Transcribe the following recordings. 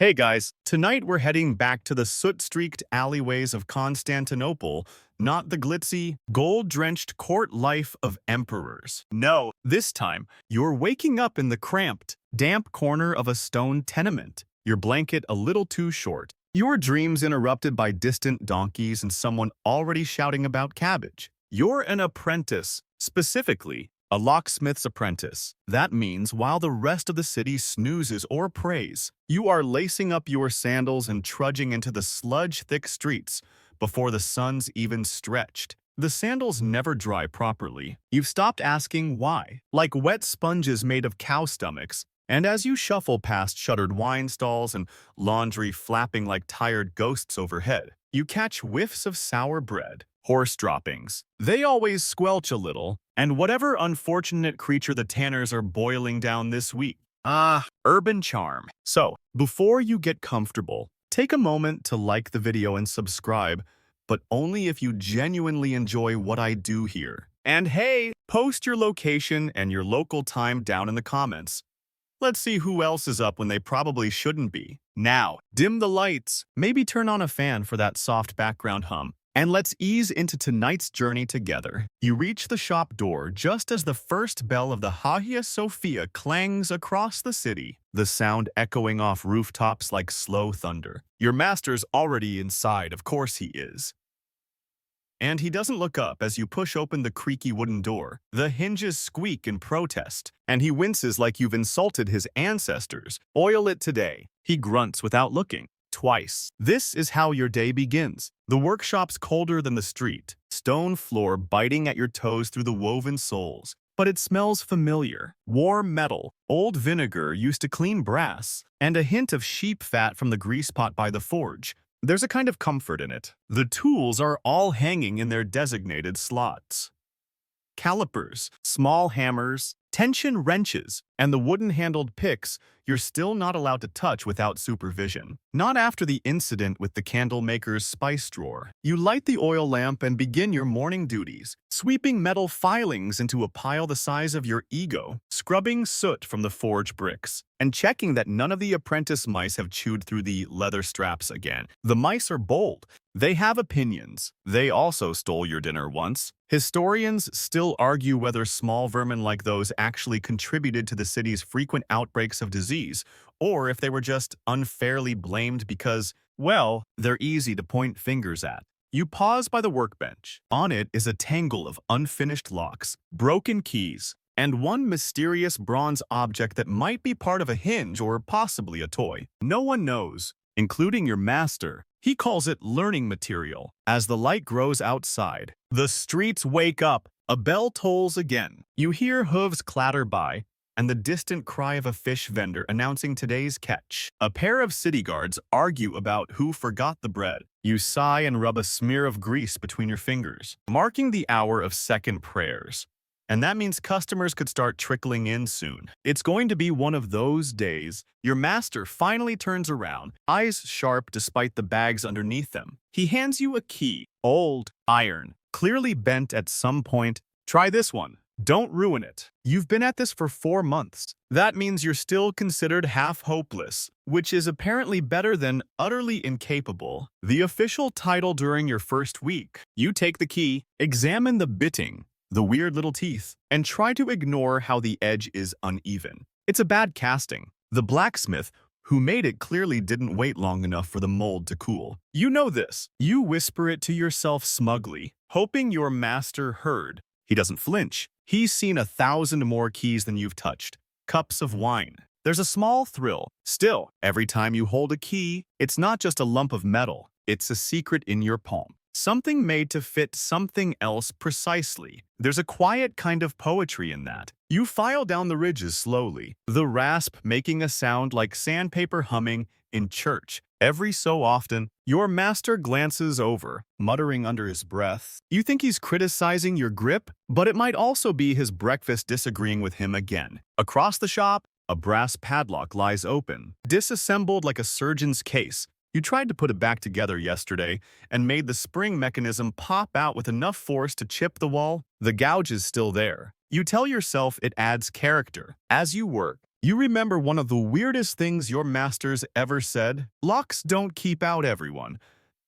Hey guys, tonight we're heading back to the soot-streaked alleyways of Constantinople, not the glitzy, gold-drenched court life of emperors. No, this time, you're waking up in the cramped, damp corner of a stone tenement, your blanket a little too short, your dreams interrupted by distant donkeys and someone already shouting about cabbage. You're an apprentice, specifically, a locksmith's apprentice. That means while the rest of the city snoozes or prays, you are lacing up your sandals and trudging into the sludge-thick streets before the sun's even stretched. The sandals never dry properly. You've stopped asking why, like wet sponges made of cow stomachs, and as you shuffle past shuttered wine stalls and laundry flapping like tired ghosts overhead, you catch whiffs of sour bread, horse droppings. They always squelch a little, and whatever unfortunate creature the tanners are boiling down this week. Urban charm. So, before you get comfortable, take a moment to like the video and subscribe, but only if you genuinely enjoy what I do here. And hey, post your location and your local time down in the comments. Let's see who else is up when they probably shouldn't be. Now, dim the lights, maybe turn on a fan for that soft background hum, and let's ease into tonight's journey together. You reach the shop door just as the first bell of the Hagia Sophia clangs across the city, the sound echoing off rooftops like slow thunder. Your master's already inside, of course he is. And he doesn't look up as you push open the creaky wooden door. The hinges squeak in protest, and he winces like you've insulted his ancestors. Oil it today. He grunts without looking. Twice. This is how your day begins. The workshop's colder than the street, stone floor biting at your toes through the woven soles. But it smells familiar. Warm metal, old vinegar used to clean brass, and a hint of sheep fat from the grease pot by the forge. There's a kind of comfort in it. The tools are all hanging in their designated slots. Calipers, small hammers, tension wrenches, and the wooden-handled picks you're still not allowed to touch without supervision. Not after the incident with the candle maker's spice drawer. You light the oil lamp and begin your morning duties, sweeping metal filings into a pile the size of your ego, scrubbing soot from the forge bricks, and checking that none of the apprentice mice have chewed through the leather straps again. The mice are bold. They have opinions. They also stole your dinner once. Historians still argue whether small vermin like those actually contributed to the city's frequent outbreaks of disease, or if they were just unfairly blamed because, well, they're easy to point fingers at. You pause by the workbench. On it is a tangle of unfinished locks, broken keys, and one mysterious bronze object that might be part of a hinge or possibly a toy. No one knows, including your master. He calls it learning material. As the light grows outside, the streets wake up. A bell tolls again. You hear hooves clatter by, and the distant cry of a fish vendor announcing today's catch. A pair of city guards argue about who forgot the bread. You sigh and rub a smear of grease between your fingers, marking the hour of second prayers. And that means customers could start trickling in soon. It's going to be one of those days. Your master finally turns around, eyes sharp despite the bags underneath them. He hands you a key, old, iron, clearly bent at some point. Try this one. Don't ruin it. You've been at this for 4 months. That means you're still considered half hopeless, which is apparently better than utterly incapable. The official title during your first week. You take the key, examine the bitting, the weird little teeth, and try to ignore how the edge is uneven. It's a bad casting. The blacksmith who made it clearly didn't wait long enough for the mold to cool. You know this. You whisper it to yourself smugly, hoping your master heard. He doesn't flinch. He's seen 1,000 more keys than you've touched. Cups of wine. There's a small thrill. Still, every time you hold a key, it's not just a lump of metal. It's a secret in your palm. Something made to fit something else precisely. There's a quiet kind of poetry in that. You file down the ridges slowly, the rasp making a sound like sandpaper humming in church. Every so often, your master glances over, muttering under his breath. You think he's criticizing your grip, but it might also be his breakfast disagreeing with him again. Across the shop, a brass padlock lies open, disassembled like a surgeon's case. You tried to put it back together yesterday and made the spring mechanism pop out with enough force to chip the wall. The gouge is still there. You tell yourself it adds character. As you work, You remember one of the weirdest things your masters ever said? Locks don't keep out everyone.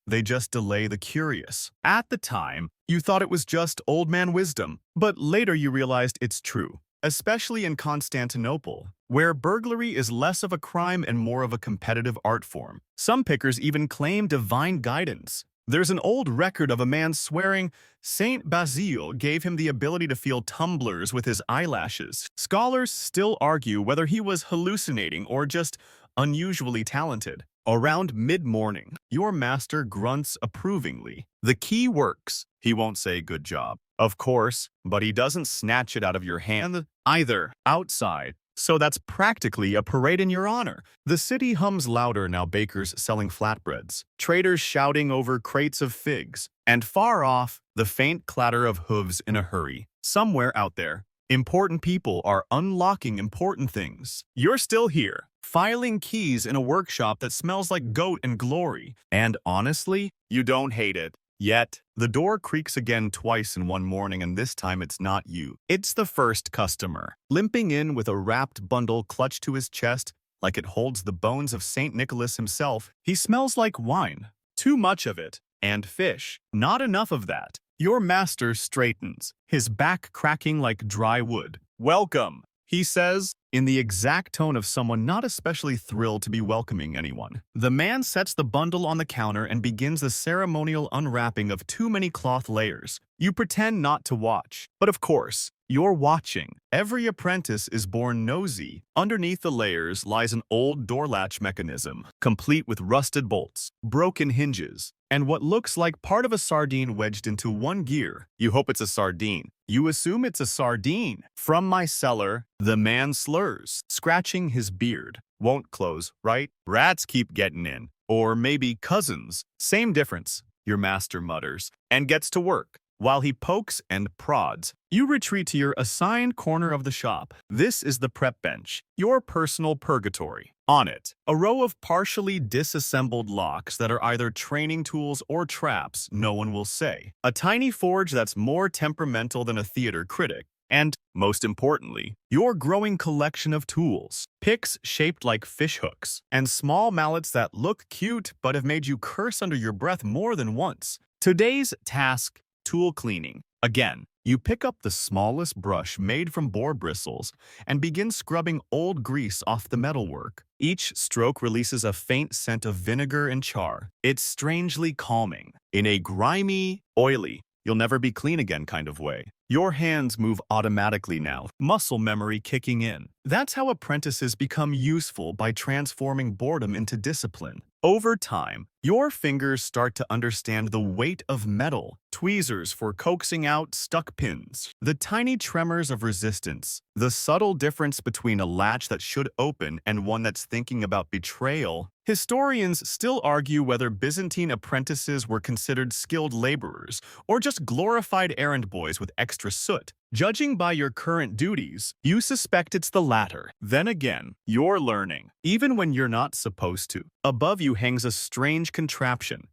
They just delay the curious. At the time, you thought it was just old man wisdom, but later you realized it's true, especially in Constantinople, where burglary is less of a crime and more of a competitive art form. Some pickers even claim divine guidance. There's an old record of a man swearing Saint Basil gave him the ability to feel tumblers with his eyelashes. Scholars still argue whether he was hallucinating or just unusually talented. Around mid-morning, your master grunts approvingly. The key works. He won't say good job, of course, but he doesn't snatch it out of your hand either. Outside. So that's practically a parade in your honor. The city hums louder now, bakers selling flatbreads, traders shouting over crates of figs, and far off, the faint clatter of hooves in a hurry. Somewhere out there, important people are unlocking important things. You're still here, filing keys in a workshop that smells like goat and glory. And honestly, you don't hate it. Yet, the door creaks again twice in one morning, and this time it's not you. It's the first customer, limping in with a wrapped bundle clutched to his chest like it holds the bones of St. Nicholas himself. He smells like wine. Too much of it. And fish. Not enough of that. Your master straightens, his back cracking like dry wood. "Welcome," he says, in the exact tone of someone not especially thrilled to be welcoming anyone. The man sets the bundle on the counter and begins the ceremonial unwrapping of too many cloth layers. You pretend not to watch, but of course, you're watching. Every apprentice is born nosy. Underneath the layers lies an old door latch mechanism, complete with rusted bolts, broken hinges, and what looks like part of a sardine wedged into one gear. You hope it's a sardine. You assume it's a sardine. "From my cellar," the man slurs, scratching his beard. "Won't close, right? Rats keep getting in. Or maybe cousins. Same difference," your master mutters, and gets to work. While he pokes and prods, you retreat to your assigned corner of the shop. This is the prep bench, your personal purgatory. On it, a row of partially disassembled locks that are either training tools or traps, no one will say. A tiny forge that's more temperamental than a theater critic. And, most importantly, your growing collection of tools. Picks shaped like fishhooks, and small mallets that look cute but have made you curse under your breath more than once. Today's task: tool cleaning. Again, you pick up the smallest brush made from boar bristles and begin scrubbing old grease off the metalwork. Each stroke releases a faint scent of vinegar and char. It's strangely calming. In a grimy, oily, you'll never be clean again kind of way. Your hands move automatically now, muscle memory kicking in. That's how apprentices become useful, by transforming boredom into discipline. Over time, your fingers start to understand the weight of metal, tweezers for coaxing out stuck pins, the tiny tremors of resistance, the subtle difference between a latch that should open and one that's thinking about betrayal. Historians still argue whether Byzantine apprentices were considered skilled laborers or just glorified errand boys with extra soot. Judging by your current duties, you suspect it's the latter. Then again, you're learning, even when you're not supposed to. Above you hangs a strange contraption.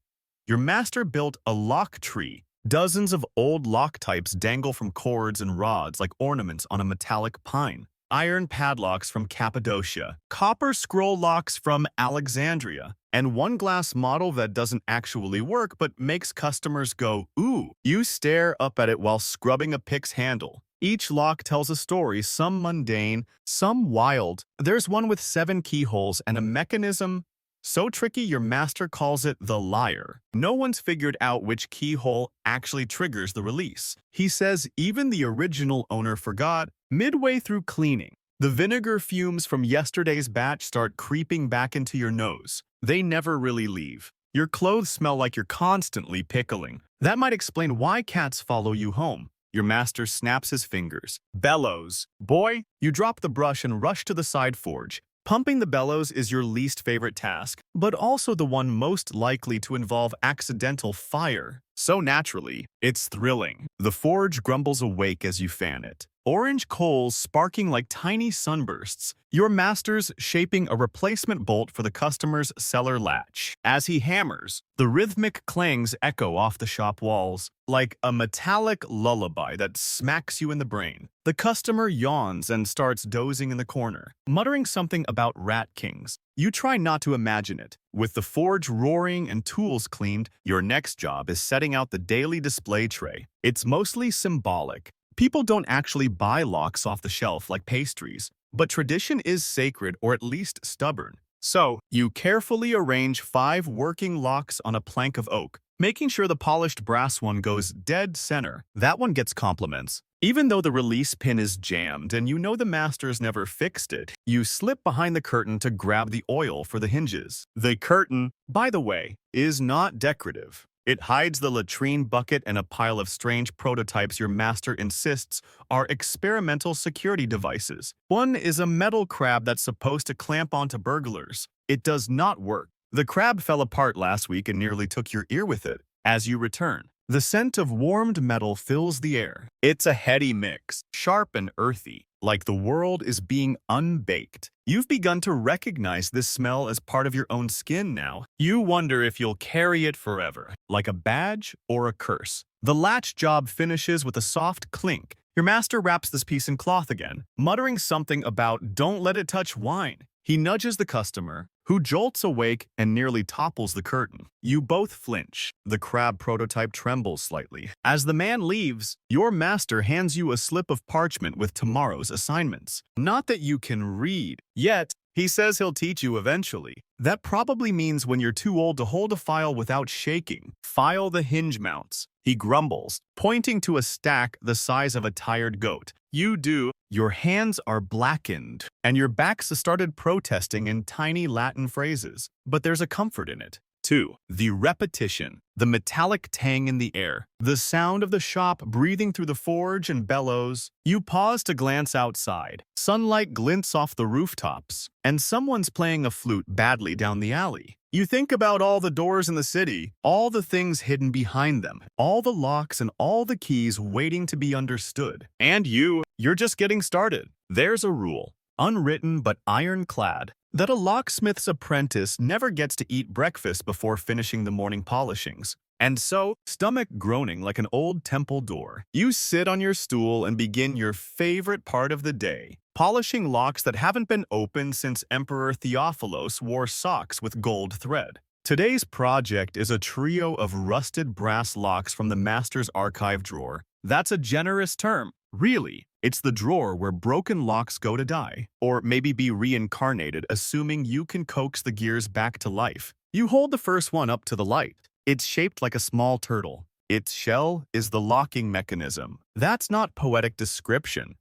Your master built a lock tree. Dozens of old lock types dangle from cords and rods like ornaments on a metallic pine. Iron padlocks from Cappadocia, copper scroll locks from Alexandria, and one glass model that doesn't actually work but makes customers go, "Ooh." You stare up at it while scrubbing a pick's handle. Each lock tells a story, some mundane, some wild. There's one with 7 keyholes and a mechanism so tricky your master calls it the liar. No one's figured out which keyhole actually triggers the release. He says even the original owner forgot. Midway through cleaning, the vinegar fumes from yesterday's batch start creeping back into your nose. They never really leave. Your clothes smell like you're constantly pickling. That might explain why cats follow you home. Your master snaps his fingers. Bellows. Boy, you drop the brush and rush to the side forge. Pumping the bellows is your least favorite task, but also the one most likely to involve accidental fire. so naturally, it's thrilling. The forge grumbles awake as you fan it. Orange coals sparking like tiny sunbursts. Your master's shaping a replacement bolt for the customer's cellar latch. As he hammers, the rhythmic clangs echo off the shop walls, like a metallic lullaby that smacks you in the brain. The customer yawns and starts dozing in the corner, muttering something about rat kings. You try not to imagine it. With the forge roaring and tools cleaned, your next job is setting out the daily display tray. It's mostly symbolic. People don't actually buy locks off the shelf like pastries, but tradition is sacred or at least stubborn. So, you carefully arrange 5 working locks on a plank of oak, making sure the polished brass one goes dead center. That one gets compliments. Even though the release pin is jammed and you know the master's never fixed it, you slip behind the curtain to grab the oil for the hinges. The curtain, by the way, is not decorative. It hides the latrine bucket and a pile of strange prototypes your master insists are experimental security devices. One is a metal crab that's supposed to clamp onto burglars. It does not work. The crab fell apart last week and nearly took your ear with it. As you return, the scent of warmed metal fills the air. It's a heady mix, sharp and earthy, like the world is being unbaked. You've begun to recognize this smell as part of your own skin now. You wonder if you'll carry it forever, like a badge or a curse. The latch job finishes with a soft clink. Your master wraps this piece in cloth again, muttering something about "don't let it touch wine." He nudges the customer, who jolts awake and nearly topples the curtain. You both flinch. The crab prototype trembles slightly. As the man leaves, your master hands you a slip of parchment with tomorrow's assignments. Not that you can read yet. He says he'll teach you eventually. That probably means when you're too old to hold a file without shaking. File the hinge mounts. He grumbles, pointing to a stack the size of a tired goat. You do. Your hands are blackened, and your backs started protesting in tiny Latin phrases. But there's a comfort in it. 2. The repetition. The metallic tang in the air. The sound of the shop breathing through the forge and bellows. You pause to glance outside. Sunlight glints off the rooftops, and someone's playing a flute badly down the alley. You think about all the doors in the city, all the things hidden behind them, all the locks and all the keys waiting to be understood. And you're just getting started. There's a rule, unwritten but ironclad, that a locksmith's apprentice never gets to eat breakfast before finishing the morning polishings. And so, stomach groaning like an old temple door, you sit on your stool and begin your favorite part of the day, polishing locks that haven't been opened since Emperor Theophilos wore socks with gold thread. Today's project is a trio of rusted brass locks from the master's archive drawer. That's a generous term. Really, it's the drawer where broken locks go to die, or maybe be reincarnated, assuming you can coax the gears back to life. You hold the first one up to the light. It's shaped like a small turtle. Its shell is the locking mechanism. That's not poetic description.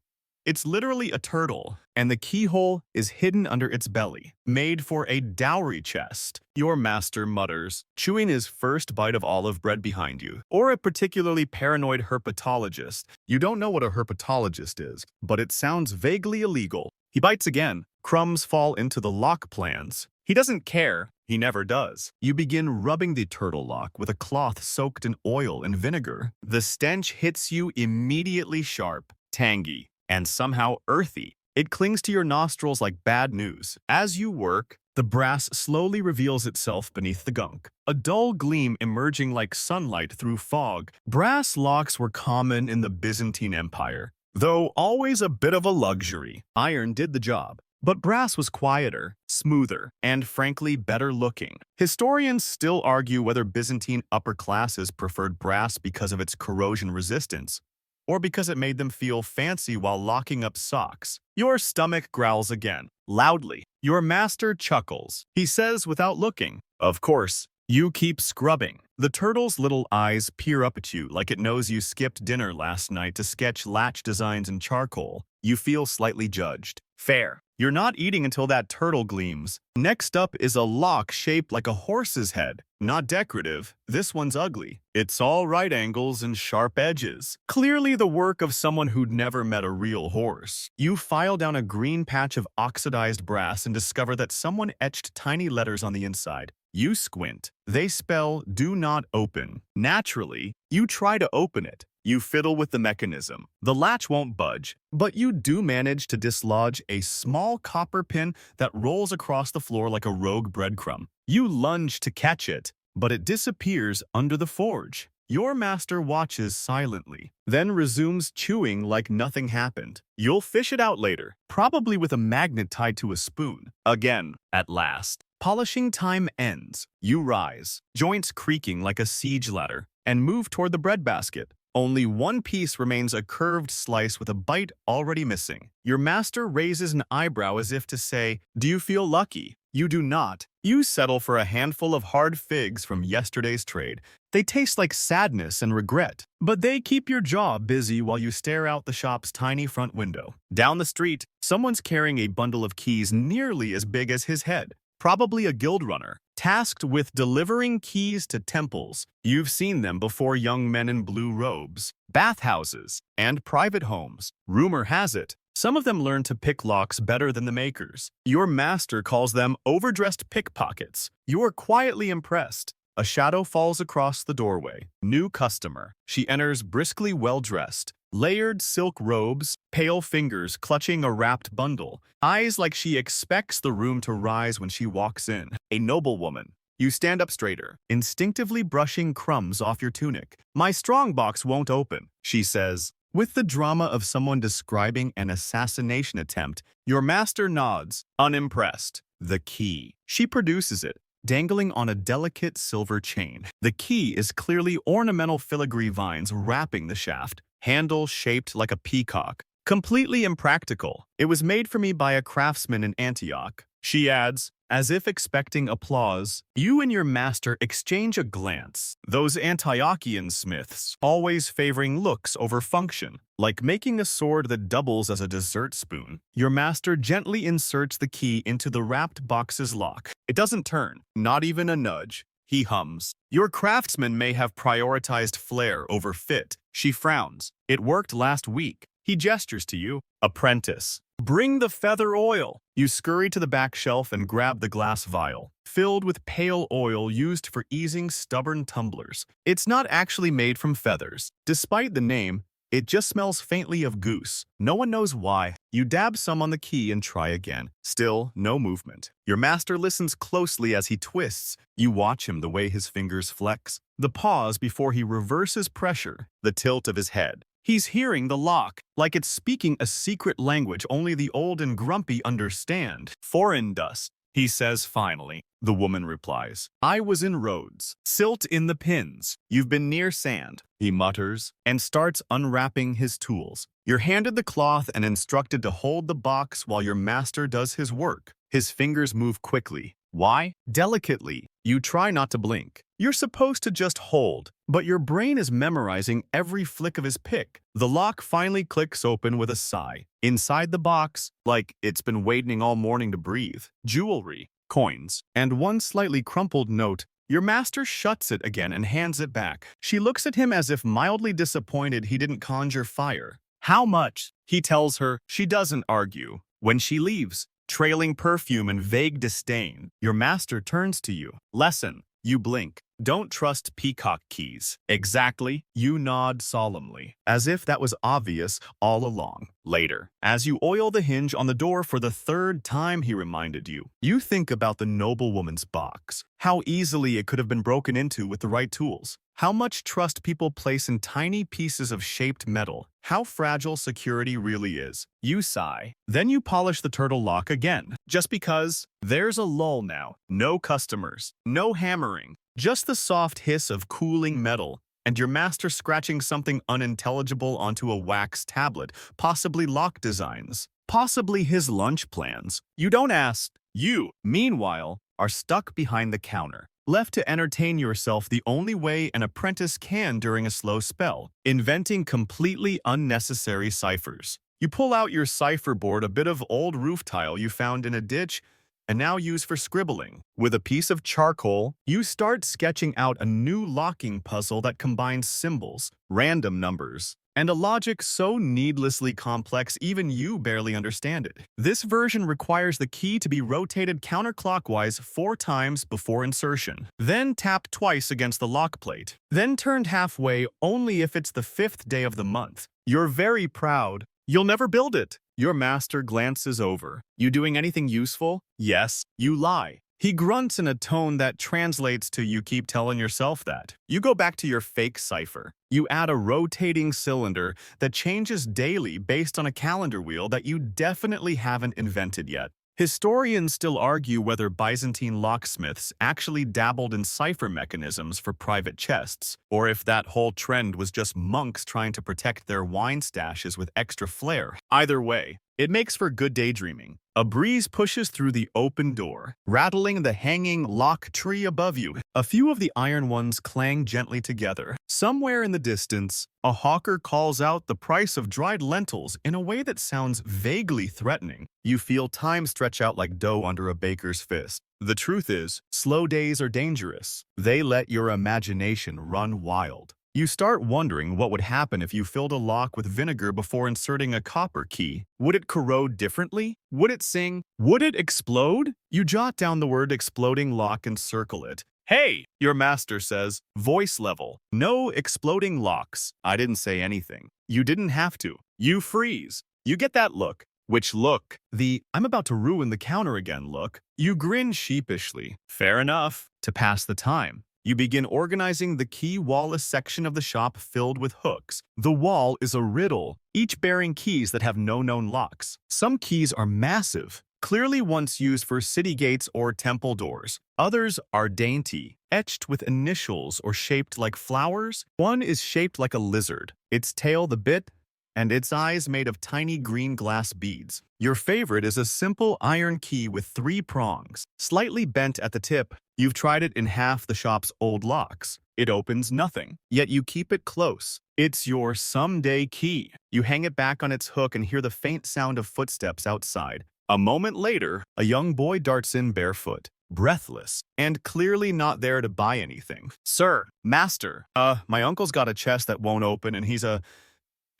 It's literally a turtle, and the keyhole is hidden under its belly, made for a dowry chest. Your master mutters, chewing his first bite of olive bread behind you. Or a particularly paranoid herpetologist. You don't know what a herpetologist is, but it sounds vaguely illegal. He bites again. Crumbs fall into the lock plans. He doesn't care. He never does. You begin rubbing the turtle lock with a cloth soaked in oil and vinegar. The stench hits you immediately sharp, tangy, and somehow earthy. It clings to your nostrils like bad news. As you work, the brass slowly reveals itself beneath the gunk, a dull gleam emerging like sunlight through fog. Brass locks were common in the Byzantine Empire, though always a bit of a luxury. Iron did the job. But brass was quieter, smoother, and frankly better looking. Historians still argue whether Byzantine upper classes preferred brass because of its corrosion resistance, or because it made them feel fancy while locking up socks. Your stomach growls again, loudly. Your master chuckles. He says without looking, "Of course." You keep scrubbing. The turtle's little eyes peer up at you like it knows you skipped dinner last night to sketch latch designs in charcoal. You feel slightly judged. Fair. You're not eating until that turtle gleams. Next up is a lock shaped like a horse's head. Not decorative. This one's ugly. It's all right angles and sharp edges. Clearly the work of someone who'd never met a real horse. You file down a green patch of oxidized brass and discover that someone etched tiny letters on the inside. You squint. They spell "do not open." Naturally, you try to open it. You fiddle with the mechanism. The latch won't budge, but you do manage to dislodge a small copper pin that rolls across the floor like a rogue breadcrumb. You lunge to catch it, but it disappears under the forge. Your master watches silently, then resumes chewing like nothing happened. You'll fish it out later, probably with a magnet tied to a spoon. Again, at last. Polishing time ends. You rise, joints creaking like a siege ladder, and move toward the breadbasket. Only one piece remains, a curved slice with a bite already missing. Your master raises an eyebrow as if to say, "Do you feel lucky?" You do not. You settle for a handful of hard figs from yesterday's trade. They taste like sadness and regret, but they keep your jaw busy while you stare out the shop's tiny front window. Down the street, someone's carrying a bundle of keys nearly as big as his head. Probably a guild runner, tasked with delivering keys to temples. You've seen them before, young men in blue robes, bathhouses, and private homes. Rumor has it, some of them learn to pick locks better than the makers. Your master calls them overdressed pickpockets. You're quietly impressed. A shadow falls across the doorway. New customer. She enters briskly well-dressed. Layered silk robes, pale fingers clutching a wrapped bundle, eyes like she expects the room to rise when she walks in. A noblewoman. You stand up straighter, instinctively brushing crumbs off your tunic. "My strongbox won't open," she says. With the drama of someone describing an assassination attempt, your master nods, unimpressed. The key. She produces it, dangling on a delicate silver chain. The key is clearly ornamental filigree vines wrapping the shaft. Handle shaped like a peacock. Completely impractical. "It was made for me by a craftsman in Antioch," she adds, as if expecting applause. You and your master exchange a glance. Those Antiochian smiths, always favoring looks over function, like making a sword that doubles as a dessert spoon. Your master gently inserts the key into the wrapped box's lock. It doesn't turn, not even a nudge. He hums. Your craftsman may have prioritized flair over fit. She frowns. "It worked last week." He gestures to you. "Apprentice, bring the feather oil." You scurry to the back shelf and grab the glass vial, filled with pale oil used for easing stubborn tumblers. It's not actually made from feathers. Despite the name, it just smells faintly of goose. No one knows why. You dab some on the key and try again. Still, no movement. Your master listens closely as he twists. You watch him, the way his fingers flex. The pause before he reverses pressure. The tilt of his head. He's hearing the lock, like it's speaking a secret language only the old and grumpy understand. "Foreign dust," he says finally. The woman replies, "I was in Rhodes. Silt in the pins. You've been near sand," he mutters, and starts unwrapping his tools. You're handed the cloth and instructed to hold the box while your master does his work. His fingers move quickly. Why? Delicately. You try not to blink. You're supposed to just hold, but your brain is memorizing every flick of his pick. The lock finally clicks open with a sigh. Inside the box, like it's been waiting all morning to breathe, jewelry, coins, and one slightly crumpled note. Your master shuts it again and hands it back. She looks at him as if mildly disappointed he didn't conjure fire. "How much?" he tells her. She doesn't argue. When she leaves, trailing perfume and vague disdain, your master turns to you. "Lesson." You blink. "Don't trust peacock keys." "Exactly." You nod solemnly, as if that was obvious all along. Later, as you oil the hinge on the door for the third time, he reminded you. You think about the noblewoman's box. How easily it could have been broken into with the right tools. How much trust people place in tiny pieces of shaped metal. How fragile security really is. You sigh. Then you polish the turtle lock again. Just because. There's a lull now. No customers. No hammering. Just the soft hiss of cooling metal, and your master scratching something unintelligible onto a wax tablet, possibly lock designs, possibly his lunch plans. You don't ask. You, meanwhile, are stuck behind the counter, left to entertain yourself the only way an apprentice can during a slow spell, inventing completely unnecessary ciphers. You pull out your cipher board, a bit of old roof tile you found in a ditch, and now used for scribbling. With a piece of charcoal, you start sketching out a new locking puzzle that combines symbols, random numbers, and a logic so needlessly complex even you barely understand it. This version requires the key to be rotated counterclockwise 4 times before insertion, then tapped twice against the lock plate, then turned halfway only if it's the 5th day of the month. You're very proud. You'll never build it. Your master glances over. You doing anything useful? Yes, you lie. He grunts in a tone that translates to you keep telling yourself that. You go back to your fake cipher. You add a rotating cylinder that changes daily based on a calendar wheel that you definitely haven't invented yet. Historians still argue whether Byzantine locksmiths actually dabbled in cipher mechanisms for private chests, or if that whole trend was just monks trying to protect their wine stashes with extra flair. Either way, it makes for good daydreaming. A breeze pushes through the open door, rattling the hanging lock tree above you. A few of the iron ones clang gently together. Somewhere in the distance, a hawker calls out the price of dried lentils in a way that sounds vaguely threatening. You feel time stretch out like dough under a baker's fist. The truth is, slow days are dangerous. They let your imagination run wild. You start wondering what would happen if you filled a lock with vinegar before inserting a copper key. Would it corrode differently? Would it sing? Would it explode? You jot down the word exploding lock and circle it. Hey, your master says, voice level. No exploding locks. I didn't say anything. You didn't have to. You freeze. You get that look. Which look? The I'm about to ruin the counter again look. You grin sheepishly. Fair enough. To pass the time. You begin organizing the key wall-less section of the shop filled with hooks. The wall is a riddle, each bearing keys that have no known locks. Some keys are massive, clearly once used for city gates or temple doors. Others are dainty, etched with initials or shaped like flowers. One is shaped like a lizard, its tail the bit, and its eyes made of tiny green glass beads. Your favorite is a simple iron key with 3 prongs, slightly bent at the tip. You've tried it in half the shop's old locks. It opens nothing, yet you keep it close. It's your someday key. You hang it back on its hook and hear the faint sound of footsteps outside. A moment later, a young boy darts in barefoot, breathless, and clearly not there to buy anything. Sir, master, my uncle's got a chest that won't open and he's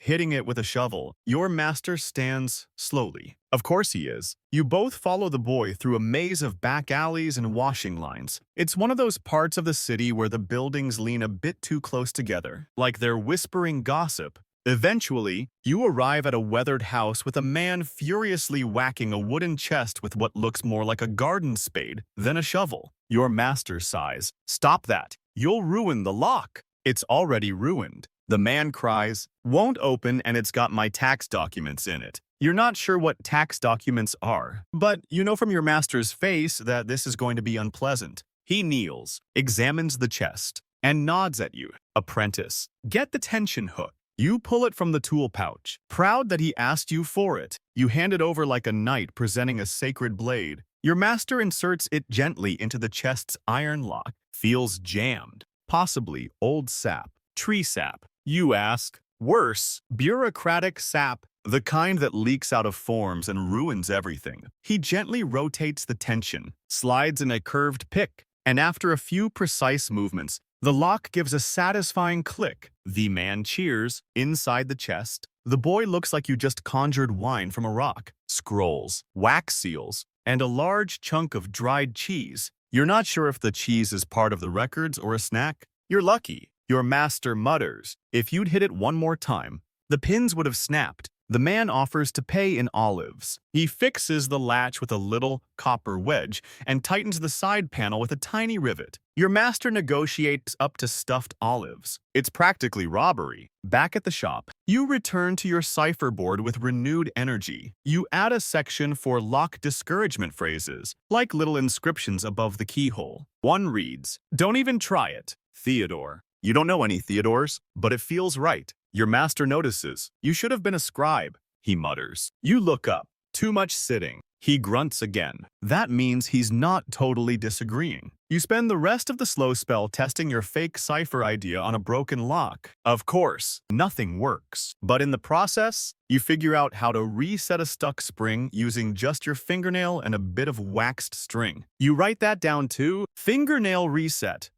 hitting it with a shovel. Your master stands slowly. Of course he is. You both follow the boy through a maze of back alleys and washing lines. It's one of those parts of the city where the buildings lean a bit too close together, like they're whispering gossip. Eventually, you arrive at a weathered house with a man furiously whacking a wooden chest with what looks more like a garden spade than a shovel. Your master sighs. Stop that. You'll ruin the lock. It's already ruined. The man cries, won't open and it's got my tax documents in it. You're not sure what tax documents are, but you know from your master's face that this is going to be unpleasant. He kneels, examines the chest, and nods at you. Apprentice, get the tension hook. You pull it from the tool pouch. Proud that he asked you for it, you hand it over like a knight presenting a sacred blade. Your master inserts it gently into the chest's iron lock. Feels jammed, possibly old sap, tree sap. You ask, worse, bureaucratic sap, the kind that leaks out of forms and ruins everything. He gently rotates the tension, slides in a curved pick, and after a few precise movements, the lock gives a satisfying click. The man cheers. Inside the chest, the boy looks like you just conjured wine from a rock. Scrolls, wax seals, and a large chunk of dried cheese. You're not sure if the cheese is part of the records or a snack. You're lucky. Your master mutters, if you'd hit it one more time, the pins would have snapped. The man offers to pay in olives. He fixes the latch with a little copper wedge and tightens the side panel with a tiny rivet. Your master negotiates up to stuffed olives. It's practically robbery. Back at the shop, you return to your cipher board with renewed energy. You add a section for lock discouragement phrases, like little inscriptions above the keyhole. One reads, don't even try it, Theodore. You don't know any Theodores, but it feels right. Your master notices. You should have been a scribe, he mutters. You look up. Too much sitting. He grunts again. That means he's not totally disagreeing. You spend the rest of the slow spell testing your fake cipher idea on a broken lock. Of course, nothing works. But in the process, you figure out how to reset a stuck spring using just your fingernail and a bit of waxed string. You write that down too. Fingernail reset.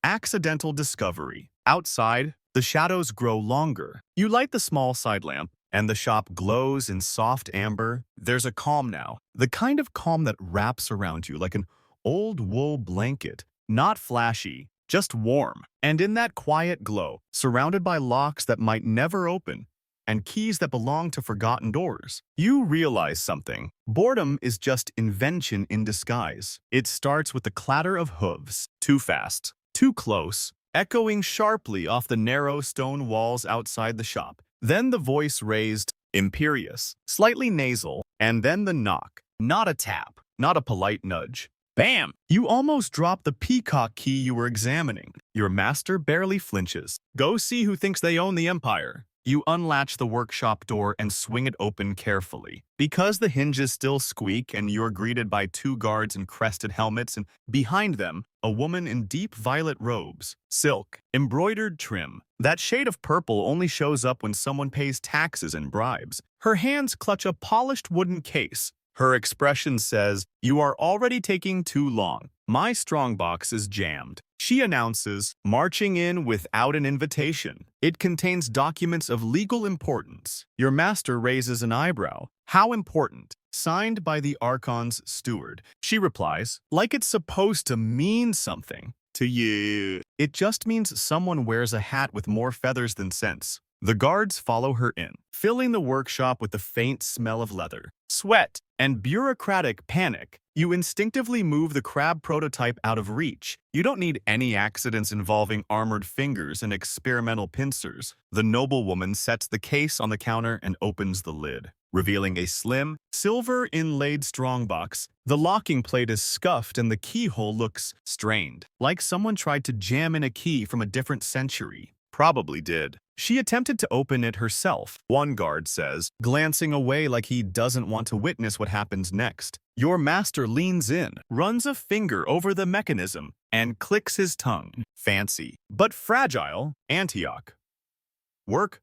Accidental discovery. Outside, The shadows grow longer. You light the small side lamp, and the shop glows in soft amber. There's a calm now, the kind of calm that wraps around you like an old wool blanket. Not flashy, just warm. And in that quiet glow, surrounded by locks that might never open, and keys that belong to forgotten doors, you realize something. Boredom is just invention in disguise. It starts with the clatter of hooves, too fast, too close, echoing sharply off the narrow stone walls outside the shop. Then the voice raised, imperious, slightly nasal, and then the knock. Not a tap, not a polite nudge. Bam! You almost drop the peacock key you were examining. Your master barely flinches. Go see who thinks they own the empire. You unlatch the workshop door and swing it open carefully. Because the hinges still squeak and you're greeted by two guards in crested helmets, and behind them, a woman in deep violet robes, silk, embroidered trim. That shade of purple only shows up when someone pays taxes and bribes. Her hands clutch a polished wooden case. Her expression says, "You are already taking too long. My strongbox is jammed." She announces, marching in without an invitation. It contains documents of legal importance. Your master raises an eyebrow. How important? Signed by the Archon's steward. She replies, like it's supposed to mean something to you. It just means someone wears a hat with more feathers than sense. The guards follow her in, filling the workshop with the faint smell of leather, sweat, and bureaucratic panic. You instinctively move the crab prototype out of reach. You don't need any accidents involving armored fingers and experimental pincers. The noblewoman sets the case on the counter and opens the lid, revealing a slim, silver-inlaid strongbox. The locking plate is scuffed and the keyhole looks strained, like someone tried to jam in a key from a different century. Probably did. She attempted to open it herself, one guard says, glancing away like he doesn't want to witness what happens next. Your master leans in, runs a finger over the mechanism, and clicks his tongue. Fancy, but fragile. Antioch. Work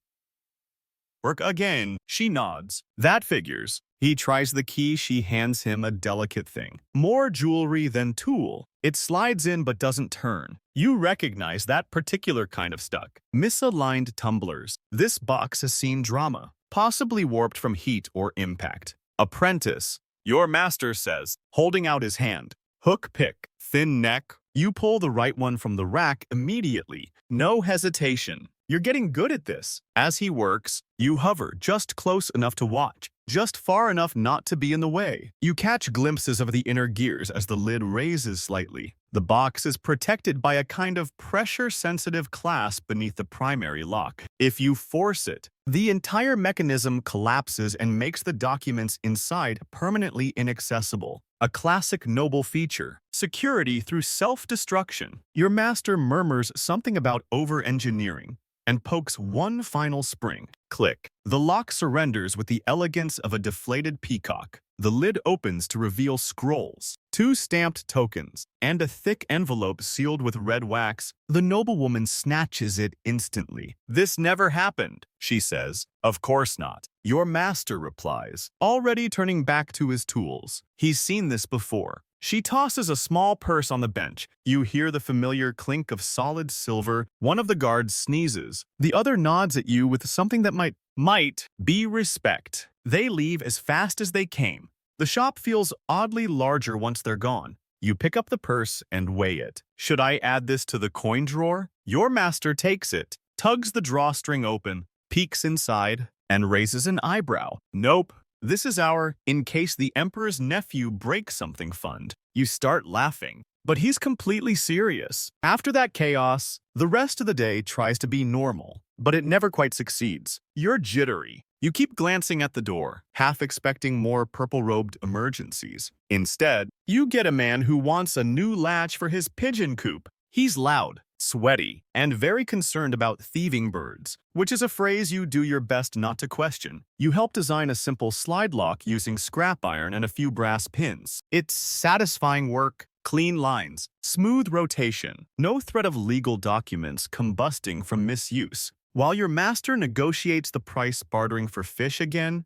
again. She nods. That figures. He tries the key. She hands him a delicate thing. More jewelry than tool. It slides in but doesn't turn. You recognize that particular kind of stuck. Misaligned tumblers. This box has seen drama, possibly warped from heat or impact. Apprentice. Your master says, holding out his hand. Hook pick. Thin neck. You pull the right one from the rack immediately. No hesitation. You're getting good at this. As he works, you hover just close enough to watch, just far enough not to be in the way. You catch glimpses of the inner gears as the lid raises slightly. The box is protected by a kind of pressure-sensitive clasp beneath the primary lock. If you force it, the entire mechanism collapses and makes the documents inside permanently inaccessible. A classic noble feature. Security through self-destruction. Your master murmurs something about over-engineering and pokes one final spring. Click. The lock surrenders with the elegance of a deflated peacock. The lid opens to reveal scrolls, 2 stamped tokens, and a thick envelope sealed with red wax. The noblewoman snatches it instantly. This never happened, she says. Of course not. Your master replies, already turning back to his tools. He's seen this before. She tosses a small purse on the bench. You hear the familiar clink of solid silver. One of the guards sneezes. The other nods at you with something that might be respect. They leave as fast as they came. The shop feels oddly larger once they're gone. You pick up the purse and weigh it. Should I add this to the coin drawer? Your master takes it, tugs the drawstring open, peeks inside, and raises an eyebrow. Nope. This is our in case the emperor's nephew breaks something fund. You start laughing, but he's completely serious. After that chaos, the rest of the day tries to be normal, but it never quite succeeds. You're jittery. You keep glancing at the door, half expecting more purple-robed emergencies. Instead, you get a man who wants a new latch for his pigeon coop. He's loud, sweaty, and very concerned about thieving birds, which is a phrase you do your best not to question. You help design a simple slide lock using scrap iron and a few brass pins. It's satisfying work, clean lines, smooth rotation, no threat of legal documents combusting from misuse. While your master negotiates the price bartering for fish again,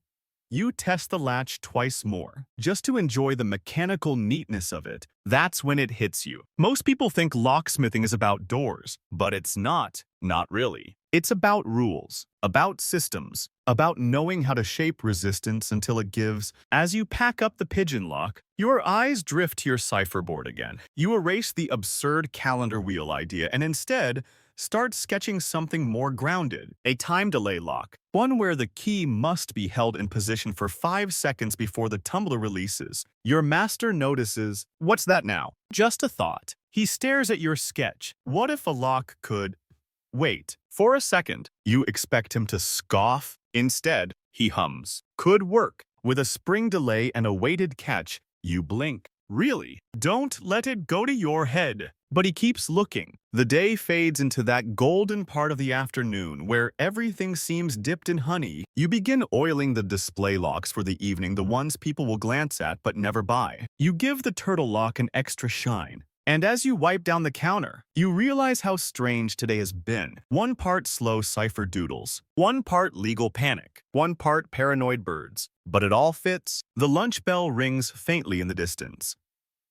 You test the latch twice more, just to enjoy the mechanical neatness of it. That's when it hits you. Most people think locksmithing is about doors, but it's not. Not really. It's about rules, about systems, about knowing how to shape resistance until it gives. As you pack up the pigeon lock, your eyes drift to your cipherboard again. You erase the absurd calendar wheel idea and instead start sketching something more grounded, a time delay lock, one where the key must be held in position for 5 seconds before the tumbler releases. Your master notices, "What's that now?" Just a thought. He stares at your sketch. What if a lock could wait? For a second, you expect him to scoff. Instead, he hums. Could work. With a spring delay and a weighted catch, you blink. Really? Don't let it go to your head. But he keeps looking. The day fades into that golden part of the afternoon where everything seems dipped in honey. You begin oiling the display locks for the evening, the ones people will glance at but never buy. You give the turtle lock an extra shine. And as you wipe down the counter, you realize how strange today has been. One part slow cipher doodles, one part legal panic, one part paranoid birds. But it all fits. The lunch bell rings faintly in the distance.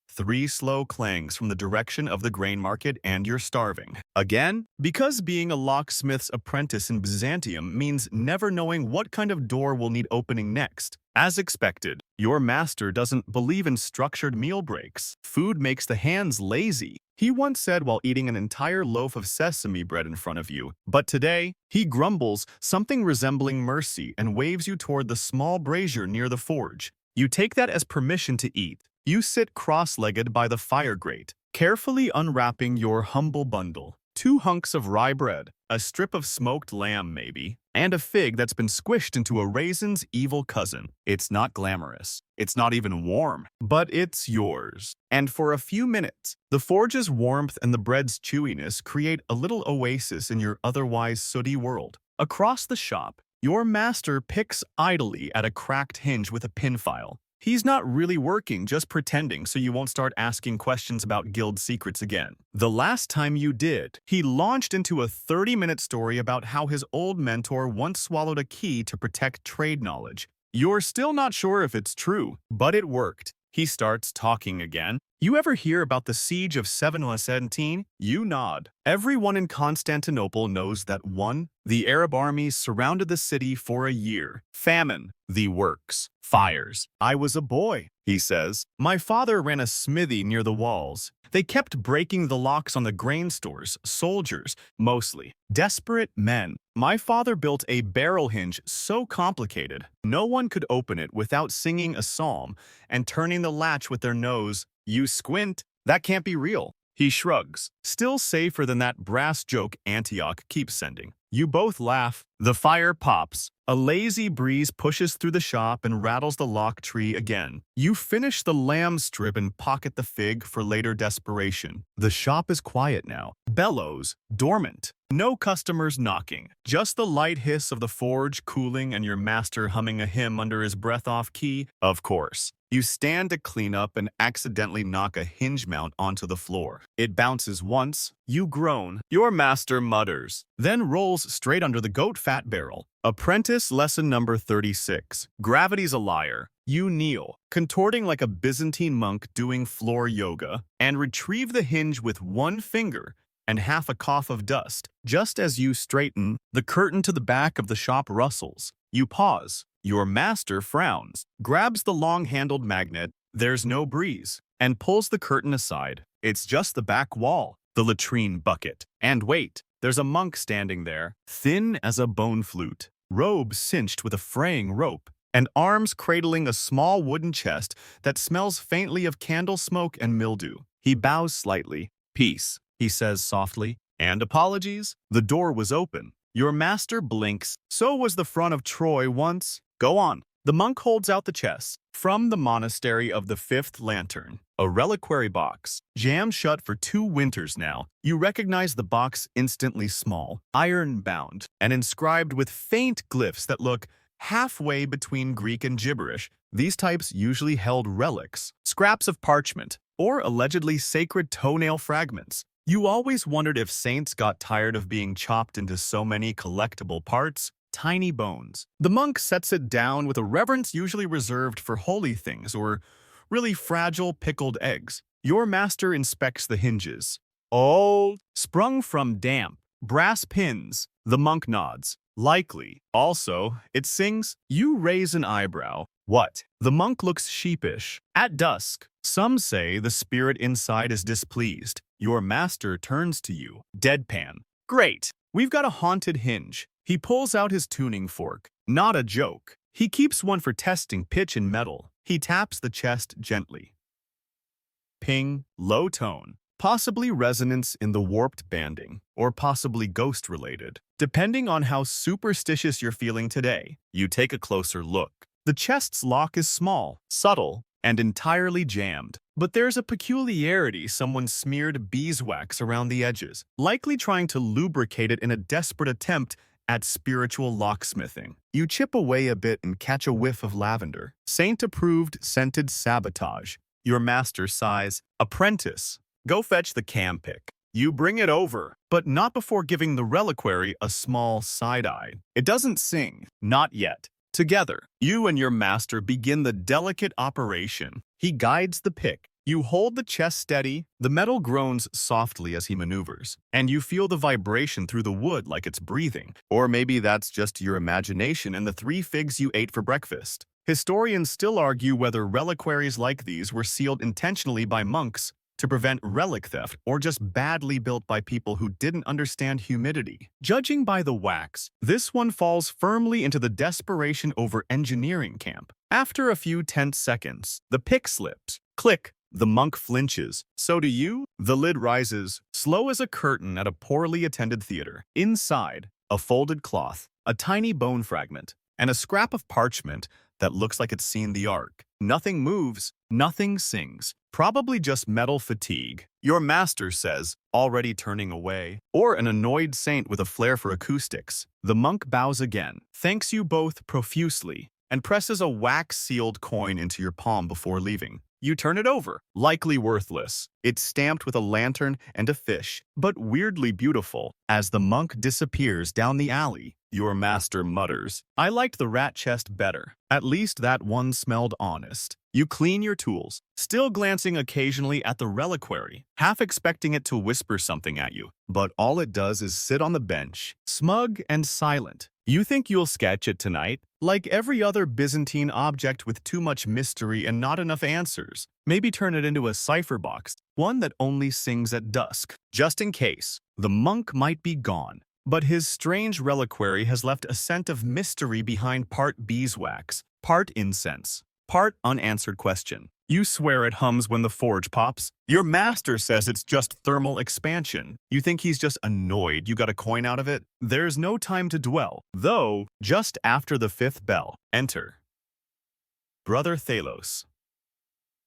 3 slow clangs from the direction of the grain market and you're starving. Again? Because being a locksmith's apprentice in Byzantium means never knowing what kind of door will need opening next. As expected, your master doesn't believe in structured meal breaks. Food makes the hands lazy, he once said while eating an entire loaf of sesame bread in front of you. But today, he grumbles something resembling mercy and waves you toward the small brazier near the forge. You take that as permission to eat. You sit cross-legged by the fire grate, carefully unwrapping your humble bundle. 2 hunks of rye bread, a strip of smoked lamb maybe, and a fig that's been squished into a raisin's evil cousin. It's not glamorous. It's not even warm, but it's yours. And for a few minutes, the forge's warmth and the bread's chewiness create a little oasis in your otherwise sooty world. Across the shop, your master picks idly at a cracked hinge with a pin file. He's not really working, just pretending so you won't start asking questions about guild secrets again. The last time you did, he launched into a 30-minute story about how his old mentor once swallowed a key to protect trade knowledge. You're still not sure if it's true, but it worked. He starts talking again. You ever hear about the siege of 717? You nod. Everyone in Constantinople knows that the Arab armies surrounded the city for a year. Famine, the works, fires. I was a boy, he says. My father ran a smithy near the walls. They kept breaking the locks on the grain stores, soldiers, mostly. Desperate men. My father built a barrel hinge so complicated, no one could open it without singing a psalm and turning the latch with their nose. You squint. That can't be real. He shrugs. Still safer than that brass joke Antioch keeps sending. You both laugh. The fire pops. A lazy breeze pushes through the shop and rattles the lock tree again. You finish the lamb strip and pocket the fig for later desperation. The shop is quiet now. Bellows, dormant. No customers knocking. Just the light hiss of the forge cooling and your master humming a hymn under his breath off key. Of course. You stand to clean up and accidentally knock a hinge mount onto the floor. It bounces once. You groan. Your master mutters, then rolls straight under the goat fat barrel. Apprentice lesson number 36. Gravity's a liar. You kneel, contorting like a Byzantine monk doing floor yoga, and retrieve the hinge with 1 finger and half a cough of dust. Just as you straighten, the curtain to the back of the shop rustles. You pause. Your master frowns, grabs the long-handled magnet, there's no breeze, and pulls the curtain aside. It's just the back wall, the latrine bucket. And wait, there's a monk standing there, thin as a bone flute, robe cinched with a fraying rope, and arms cradling a small wooden chest that smells faintly of candle smoke and mildew. He bows slightly. Peace, he says softly. And apologies? The door was open. Your master blinks. So was the front of Troy once. Go on. The monk holds out the chest. From the monastery of the 5th Lantern, a reliquary box, jammed shut for 2 winters now. You recognize the box instantly small, iron-bound, and inscribed with faint glyphs that look halfway between Greek and gibberish. These types usually held relics, scraps of parchment, or allegedly sacred toenail fragments. You always wondered if saints got tired of being chopped into so many collectible parts. tiny bones. The monk sets it down with a reverence usually reserved for holy things or really fragile pickled eggs. Your master inspects the hinges. Old, sprung from damp, brass pins. The monk nods. Likely. Also, it sings, you raise an eyebrow. What? The monk looks sheepish. At dusk, some say the spirit inside is displeased. Your master turns to you. Deadpan. Great. We've got a haunted hinge. He pulls out his tuning fork. Not a joke. He keeps one for testing pitch and metal. He taps the chest gently. Ping, low tone. Possibly resonance in the warped banding, or possibly ghost-related. Depending on how superstitious you're feeling today, you take a closer look. The chest's lock is small, subtle, and entirely jammed. But there's a peculiarity: someone smeared beeswax around the edges, likely trying to lubricate it in a desperate attempt at spiritual locksmithing. You chip away a bit and catch a whiff of lavender. Saint-approved scented sabotage. Your master sighs, Apprentice. Go fetch the cam pick. You bring it over, but not before giving the reliquary a small side-eye. It doesn't sing, not yet. Together, you and your master begin the delicate operation. He guides the pick. You hold the chest steady, the metal groans softly as he maneuvers, and you feel the vibration through the wood like it's breathing. Or maybe that's just your imagination and the 3 figs you ate for breakfast. Historians still argue whether reliquaries like these were sealed intentionally by monks to prevent relic theft, or just badly built by people who didn't understand humidity. Judging by the wax, this one falls firmly into the desperation over engineering camp. After a few tense seconds, the pick slips. Click. The monk flinches. So do you? The lid rises, slow as a curtain at a poorly attended theater. Inside, a folded cloth, a tiny bone fragment, and a scrap of parchment that looks like it's seen the ark. Nothing moves, nothing sings. Probably just metal fatigue. Your master says, already turning away. Or an annoyed saint with a flair for acoustics. The monk bows again, thanks you both profusely, and presses a wax-sealed coin into your palm before leaving. You turn it over, likely worthless. It's stamped with a lantern and a fish, but weirdly beautiful. As the monk disappears down the alley, your master mutters, I liked the rat chest better. At least that one smelled honest. You clean your tools, still glancing occasionally at the reliquary, half expecting it to whisper something at you. But all it does is sit on the bench, smug and silent. You think you'll sketch it tonight? Like every other Byzantine object with too much mystery and not enough answers. Maybe turn it into a cipher box, one that only sings at dusk. Just in case, the monk might be gone. But his strange reliquary has left a scent of mystery behind part beeswax, part incense, part unanswered question. You swear it hums when the forge pops. Your master says it's just thermal expansion. You think he's just annoyed you got a coin out of it? There's no time to dwell. Though, just after the 5th bell, enter Brother Thalos.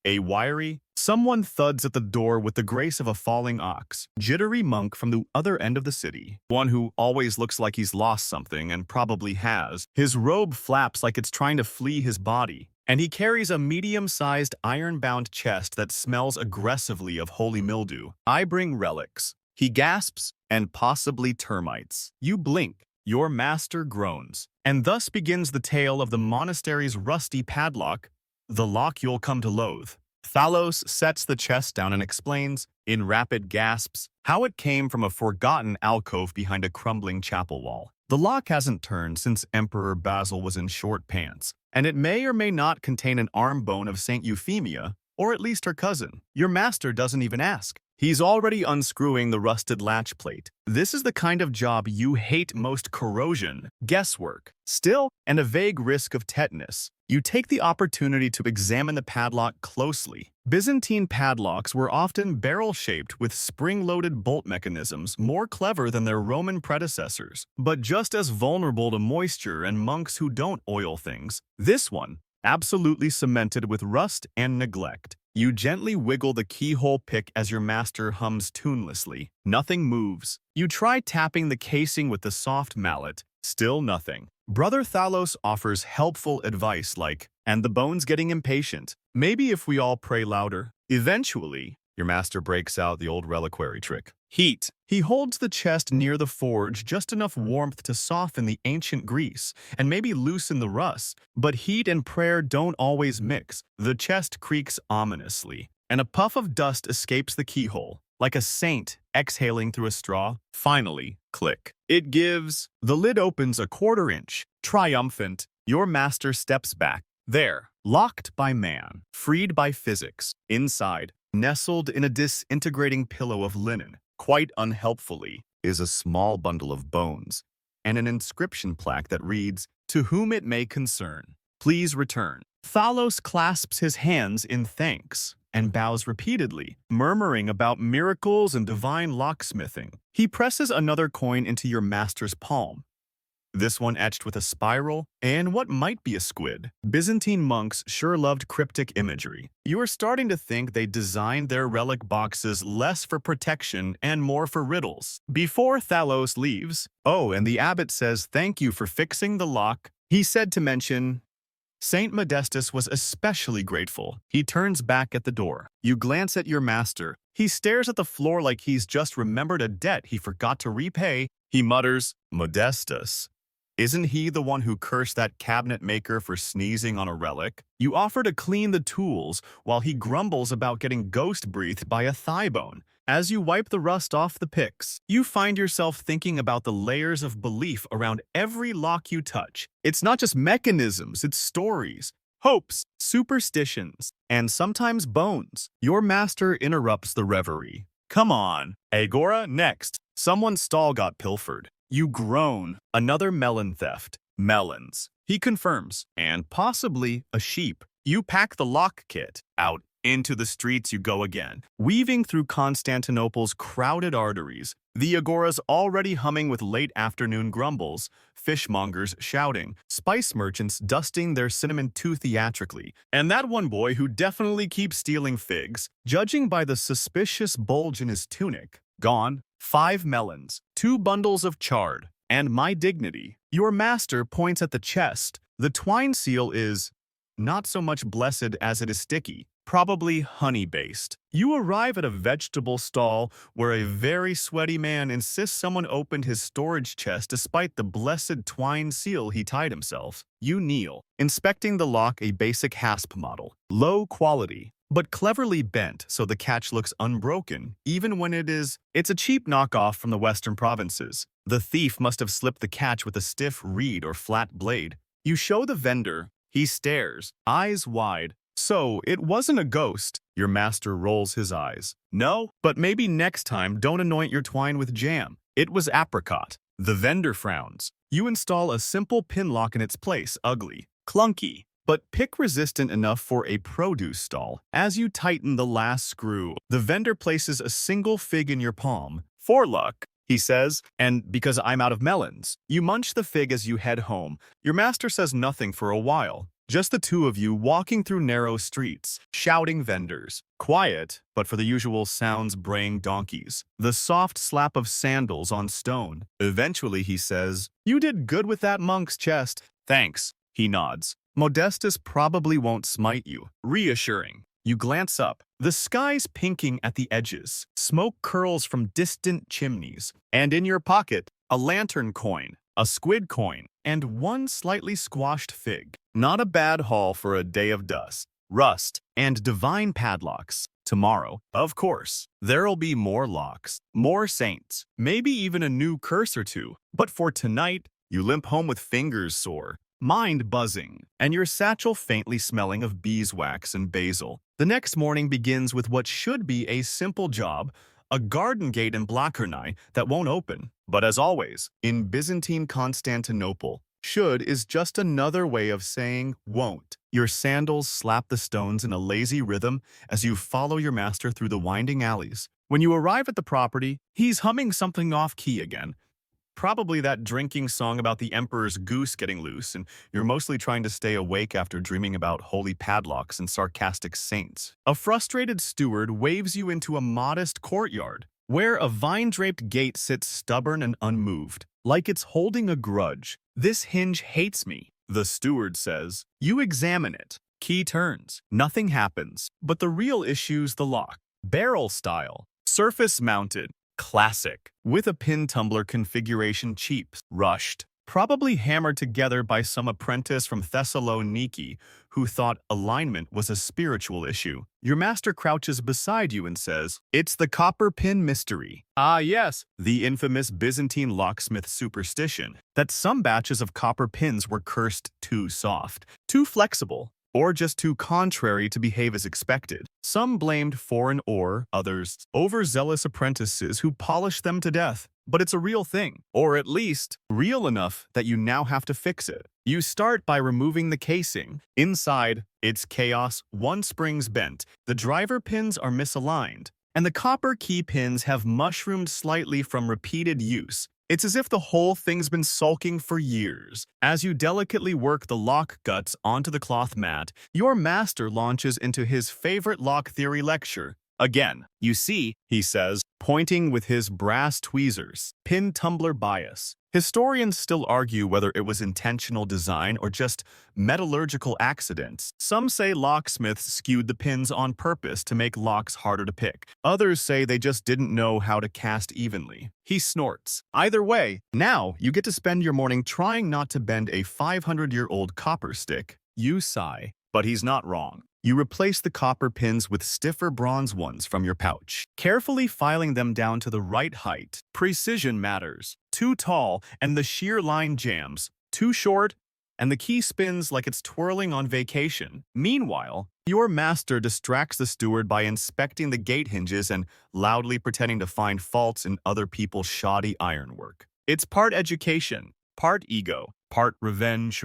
A wiry, someone thuds at the door with the grace of a falling ox. Jittery monk from the other end of the city. One who always looks like he's lost something and probably has. His robe flaps like it's trying to flee his body. And he carries a medium-sized iron-bound chest that smells aggressively of holy mildew. I bring relics. He gasps, and possibly termites. You blink. Your master groans. And thus begins the tale of the monastery's rusty padlock, the lock you'll come to loathe. Thalos sets the chest down and explains, in rapid gasps, how it came from a forgotten alcove behind a crumbling chapel wall. The lock hasn't turned since Emperor Basil was in short pants, and it may or may not contain an arm bone of Saint Euphemia, or at least her cousin. Your master doesn't even ask. He's already unscrewing the rusted latch plate. This is the kind of job you hate most: corrosion, guesswork, still, and a vague risk of tetanus. You take the opportunity to examine the padlock closely. Byzantine padlocks were often barrel-shaped with spring-loaded bolt mechanisms, more clever than their Roman predecessors, but just as vulnerable to moisture and monks who don't oil things. This one, absolutely cemented with rust and neglect. You gently wiggle the keyhole pick as your master hums tunelessly. Nothing moves. You try tapping the casing with the soft mallet. Still nothing. Brother Thalos offers helpful advice like, and the bone's getting impatient. Maybe if we all pray louder. Eventually, your master breaks out the old reliquary trick. Heat. He holds the chest near the forge, just enough warmth to soften the ancient grease and maybe loosen the rust. But heat and prayer don't always mix. The chest creaks ominously, and a puff of dust escapes the keyhole, like a saint exhaling through a straw. Finally, click. It gives. The lid opens a quarter-inch. Triumphant, your master steps back. There, locked by man, freed by physics. Inside, nestled in a disintegrating pillow of linen, quite unhelpfully, is a small bundle of bones and an inscription plaque that reads, "To whom it may concern, please return." Thalos clasps his hands in thanks and bows repeatedly, murmuring about miracles and divine locksmithing. He presses another coin into your master's palm, this one etched with a spiral and what might be a squid. Byzantine monks sure loved cryptic imagery. You are starting to think they designed their relic boxes less for protection and more for riddles. Before Thalos leaves, oh, and the abbot says thank you for fixing the lock. He said to mention, Saint Modestus was especially grateful. He turns back at the door. You glance at your master. He stares at the floor like he's just remembered a debt he forgot to repay. He mutters, Modestus. Isn't he the one who cursed that cabinet maker for sneezing on a relic? You offer to clean the tools while he grumbles about getting ghost-breathed by a thigh bone. As you wipe the rust off the picks, you find yourself thinking about the layers of belief around every lock you touch. It's not just mechanisms, it's stories, hopes, superstitions, and sometimes bones. Your master interrupts the reverie. Come on, Agora, next. Someone's stall got pilfered. You groan. Another melon theft. Melons. He confirms. And possibly a sheep. You pack the lock kit. Out into the streets you go again, weaving through Constantinople's crowded arteries. The agora's already humming with late afternoon grumbles, fishmongers shouting, spice merchants dusting their cinnamon too theatrically, and that one boy who definitely keeps stealing figs, judging by the suspicious bulge in his tunic. Gone. 5 melons, 2 bundles of chard, and my dignity. Your master points at the chest. The twine seal is not so much blessed as it is sticky, probably honey-based. You arrive at a vegetable stall where a very sweaty man insists someone opened his storage chest despite the blessed twine seal he tied himself. You kneel, inspecting the lock, a basic hasp model. Low quality, but cleverly bent so the catch looks unbroken, even when it's a cheap knockoff from the western provinces. The thief must have slipped the catch with a stiff reed or flat blade. You show the vendor. He stares, eyes wide. So, it wasn't a ghost. Your master rolls his eyes. No, but maybe next time don't anoint your twine with jam. It was apricot. The vendor frowns. You install a simple pin lock in its place, ugly, clunky, but pick-resistant enough for a produce stall. As you tighten the last screw, the vendor places a single fig in your palm. For luck, he says, and because I'm out of melons. You munch the fig as you head home. Your master says nothing for a while. Just the two of you walking through narrow streets, shouting vendors. Quiet, but for the usual sounds braying donkeys. The soft slap of sandals on stone. Eventually, he says, You did good with that monk's chest. Thanks, he nods. Modestus probably won't smite you. Reassuring. You glance up. The sky's pinking at the edges. Smoke curls from distant chimneys. And in your pocket, a lantern coin, a squid coin, and one slightly squashed fig. Not a bad haul for a day of dust, rust, and divine padlocks. Tomorrow, of course, there'll be more locks, more saints, maybe even a new curse or two. But for tonight, you limp home with fingers sore, mind buzzing, and your satchel faintly smelling of beeswax and basil. The next morning begins with what should be a simple job, a garden gate in Blackernai that won't open. But as always, in Byzantine Constantinople, should is just another way of saying won't. Your sandals slap the stones in a lazy rhythm as you follow your master through the winding alleys. When you arrive at the property, he's humming something off-key again. Probably that drinking song about the emperor's goose getting loose, and you're mostly trying to stay awake after dreaming about holy padlocks and sarcastic saints. A frustrated steward waves you into a modest courtyard, where a vine-draped gate sits stubborn and unmoved, like it's holding a grudge. This hinge hates me, the steward says. You examine it. Key turns. Nothing happens. But the real issue's the lock. Barrel style. Surface mounted. Classic. With a pin tumbler configuration cheap, rushed. Probably hammered together by some apprentice from Thessaloniki who thought alignment was a spiritual issue. Your master crouches beside you and says, "It's the copper pin mystery." Ah yes, the infamous Byzantine locksmith superstition that some batches of copper pins were cursed too soft, too flexible, or just too contrary to behave as expected. Some blamed foreign or, others, overzealous apprentices who polished them to death. But it's a real thing, or at least real enough that you now have to fix it. You start by removing the casing. Inside, it's chaos. One spring's bent, the driver pins are misaligned, and the copper key pins have mushroomed slightly from repeated use. It's as if the whole thing's been sulking for years. As you delicately work the lock guts onto the cloth mat, your master launches into his favorite lock theory lecture. Again, you see, he says, pointing with his brass tweezers, pin tumbler bias. Historians still argue whether it was intentional design or just metallurgical accidents. Some say locksmiths skewed the pins on purpose to make locks harder to pick. Others say they just didn't know how to cast evenly. He snorts. Either way, now you get to spend your morning trying not to bend a 500-year-old copper stick. You sigh, but he's not wrong. You replace the copper pins with stiffer bronze ones from your pouch, carefully filing them down to the right height. Precision matters. Too tall, and the shear line jams. Too short, and the key spins like it's twirling on vacation. Meanwhile, your master distracts the steward by inspecting the gate hinges and loudly pretending to find faults in other people's shoddy ironwork. It's part education, part ego, part revenge.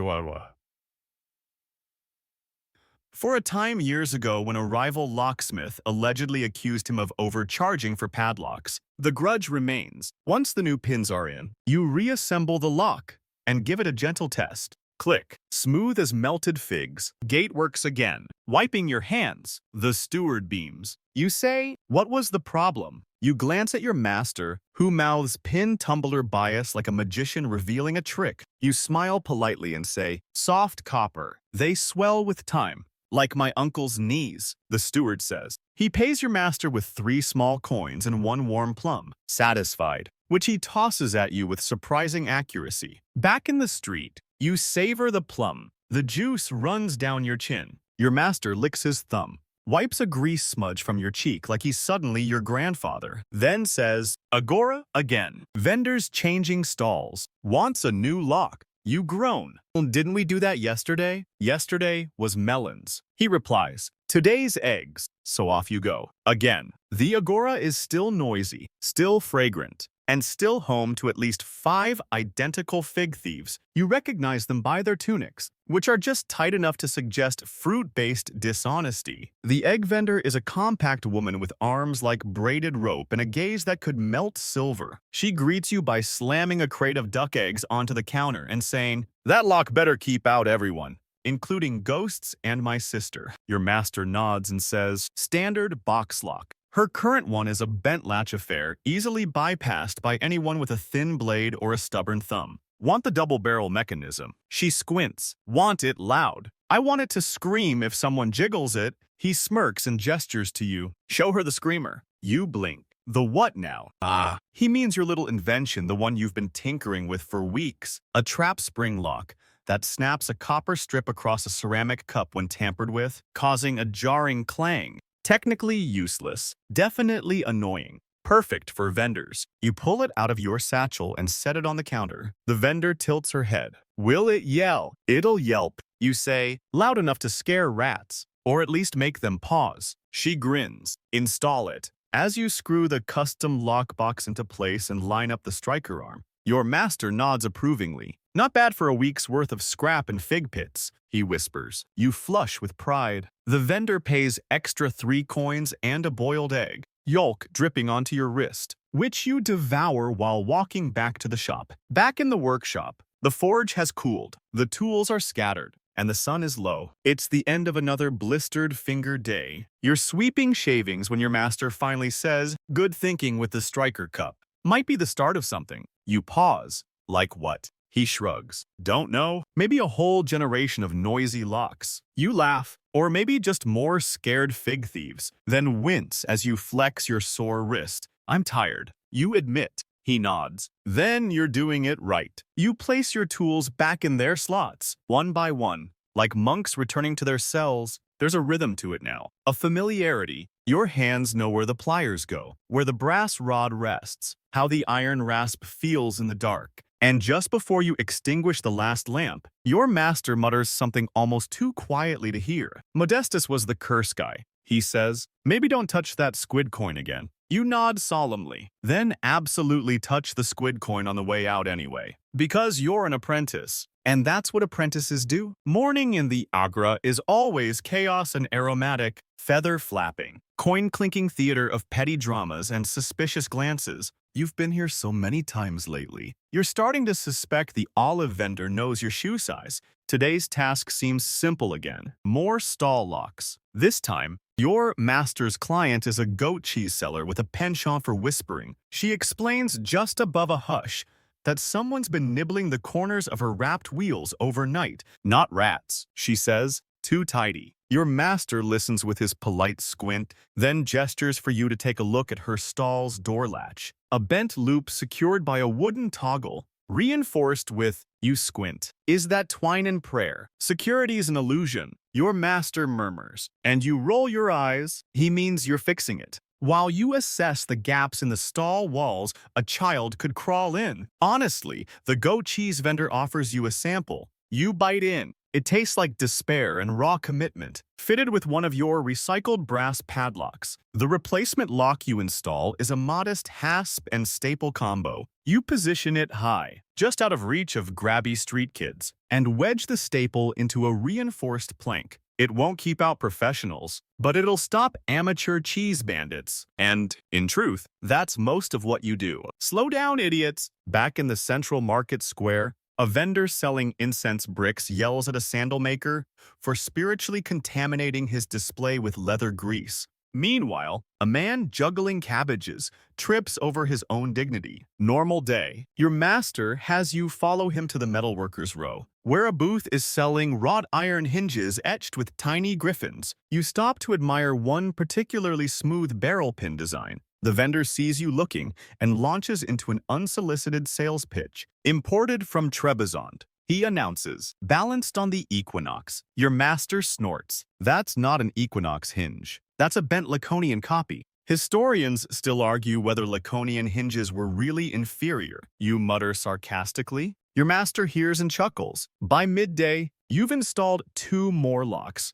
For a time years ago when a rival locksmith allegedly accused him of overcharging for padlocks, the grudge remains. Once the new pins are in, you reassemble the lock and give it a gentle test. Click. Smooth as melted figs. Gate works again. Wiping your hands. The steward beams. You say, "What was the problem?" You glance at your master, who mouths pin tumbler bias like a magician revealing a trick. You smile politely and say, "Soft copper. They swell with time. Like my uncle's knees," the steward says. He pays your master with 3 small coins and 1 warm plum, satisfied, which he tosses at you with surprising accuracy. Back in the street, you savor the plum. The juice runs down your chin. Your master licks his thumb, wipes a grease smudge from your cheek like he's suddenly your grandfather, then says, "Agora again." Vendors changing stalls. Wants a new lock. You groan. "Didn't we do that yesterday?" "Yesterday was melons." He replies, "Today's eggs." So off you go. Again, the agora is still noisy, still fragrant, and still home to at least 5 identical fig thieves. You recognize them by their tunics, which are just tight enough to suggest fruit-based dishonesty. The egg vendor is a compact woman with arms like braided rope and a gaze that could melt silver. She greets you by slamming a crate of duck eggs onto the counter and saying, "That lock better keep out everyone, including ghosts and my sister." Your master nods and says, "Standard box lock." Her current one is a bent latch affair, easily bypassed by anyone with a thin blade or a stubborn thumb. Want the double-barrel mechanism? She squints. Want it loud. I want it to scream if someone jiggles it. He smirks and gestures to you. Show her the screamer. You blink. The what now? Ah, he means your little invention, the one you've been tinkering with for weeks. A trap spring lock that snaps a copper strip across a ceramic cup when tampered with, causing a jarring clang. Technically useless, definitely annoying, perfect for vendors. You pull it out of your satchel and set it on the counter. The vendor tilts her head. Will it yell? It'll yelp. You say, loud enough to scare rats, or at least make them pause. She grins. Install it. As you screw the custom lockbox into place and line up the striker arm, your master nods approvingly. Not bad for a week's worth of scrap and fig pits, he whispers. You flush with pride. The vendor pays extra 3 coins and a boiled egg, yolk dripping onto your wrist, which you devour while walking back to the shop. Back in the workshop, the forge has cooled, the tools are scattered, and the sun is low. It's the end of another blistered finger day. You're sweeping shavings when your master finally says, "Good thinking with the striker cup. Might be the start of something." You pause. Like what? He shrugs. Don't know. Maybe a whole generation of noisy locks. You laugh. Or maybe just more scared fig thieves. Then wince as you flex your sore wrist. I'm tired. You admit. He nods. Then you're doing it right. You place your tools back in their slots, one by one. Like monks returning to their cells, there's a rhythm to it now. A familiarity. Your hands know where the pliers go, where the brass rod rests, how the iron rasp feels in the dark. And just before you extinguish the last lamp, your master mutters something almost too quietly to hear. Modestus was the curse guy. He says, maybe don't touch that squid coin again. You nod solemnly, then absolutely touch the squid coin on the way out anyway. Because you're an apprentice. And that's what apprentices do. Morning in the Agra is always chaos and aromatic, feather flapping, coin-clinking theater of petty dramas and suspicious glances. You've been here so many times lately. You're starting to suspect the olive vendor knows your shoe size. Today's task seems simple again. More stall locks. This time, your master's client is a goat cheese seller with a penchant for whispering. She explains just above a hush that someone's been nibbling the corners of her wrapped wheels overnight. Not rats, she says, too tidy. Your master listens with his polite squint, then gestures for you to take a look at her stall's door latch. A bent loop secured by a wooden toggle, reinforced with, you squint. Is that twine and prayer? Security's an illusion. Your master murmurs, and you roll your eyes. He means you're fixing it. While you assess the gaps in the stall walls, a child could crawl in. Honestly, the goat cheese vendor offers you a sample. You bite in. It tastes like despair and raw commitment, fitted with one of your recycled brass padlocks. The replacement lock you install is a modest hasp and staple combo. You position it high, just out of reach of grabby street kids, and wedge the staple into a reinforced plank. It won't keep out professionals, but it'll stop amateur cheese bandits. And, in truth, that's most of what you do. Slow down, idiots! Back in the central market square, a vendor selling incense bricks yells at a sandal maker for spiritually contaminating his display with leather grease. Meanwhile, a man juggling cabbages trips over his own dignity. Normal day. Your master has you follow him to the metalworkers' row, where a booth is selling wrought iron hinges etched with tiny griffins. You stop to admire one particularly smooth barrel pin design. The vendor sees you looking and launches into an unsolicited sales pitch. Imported from Trebizond, he announces, balanced on the Equinox. Your master snorts. That's not an Equinox hinge. That's a bent Laconian copy. Historians still argue whether Laconian hinges were really inferior. You mutter sarcastically. Your master hears and chuckles. By midday, you've installed 2 more locks.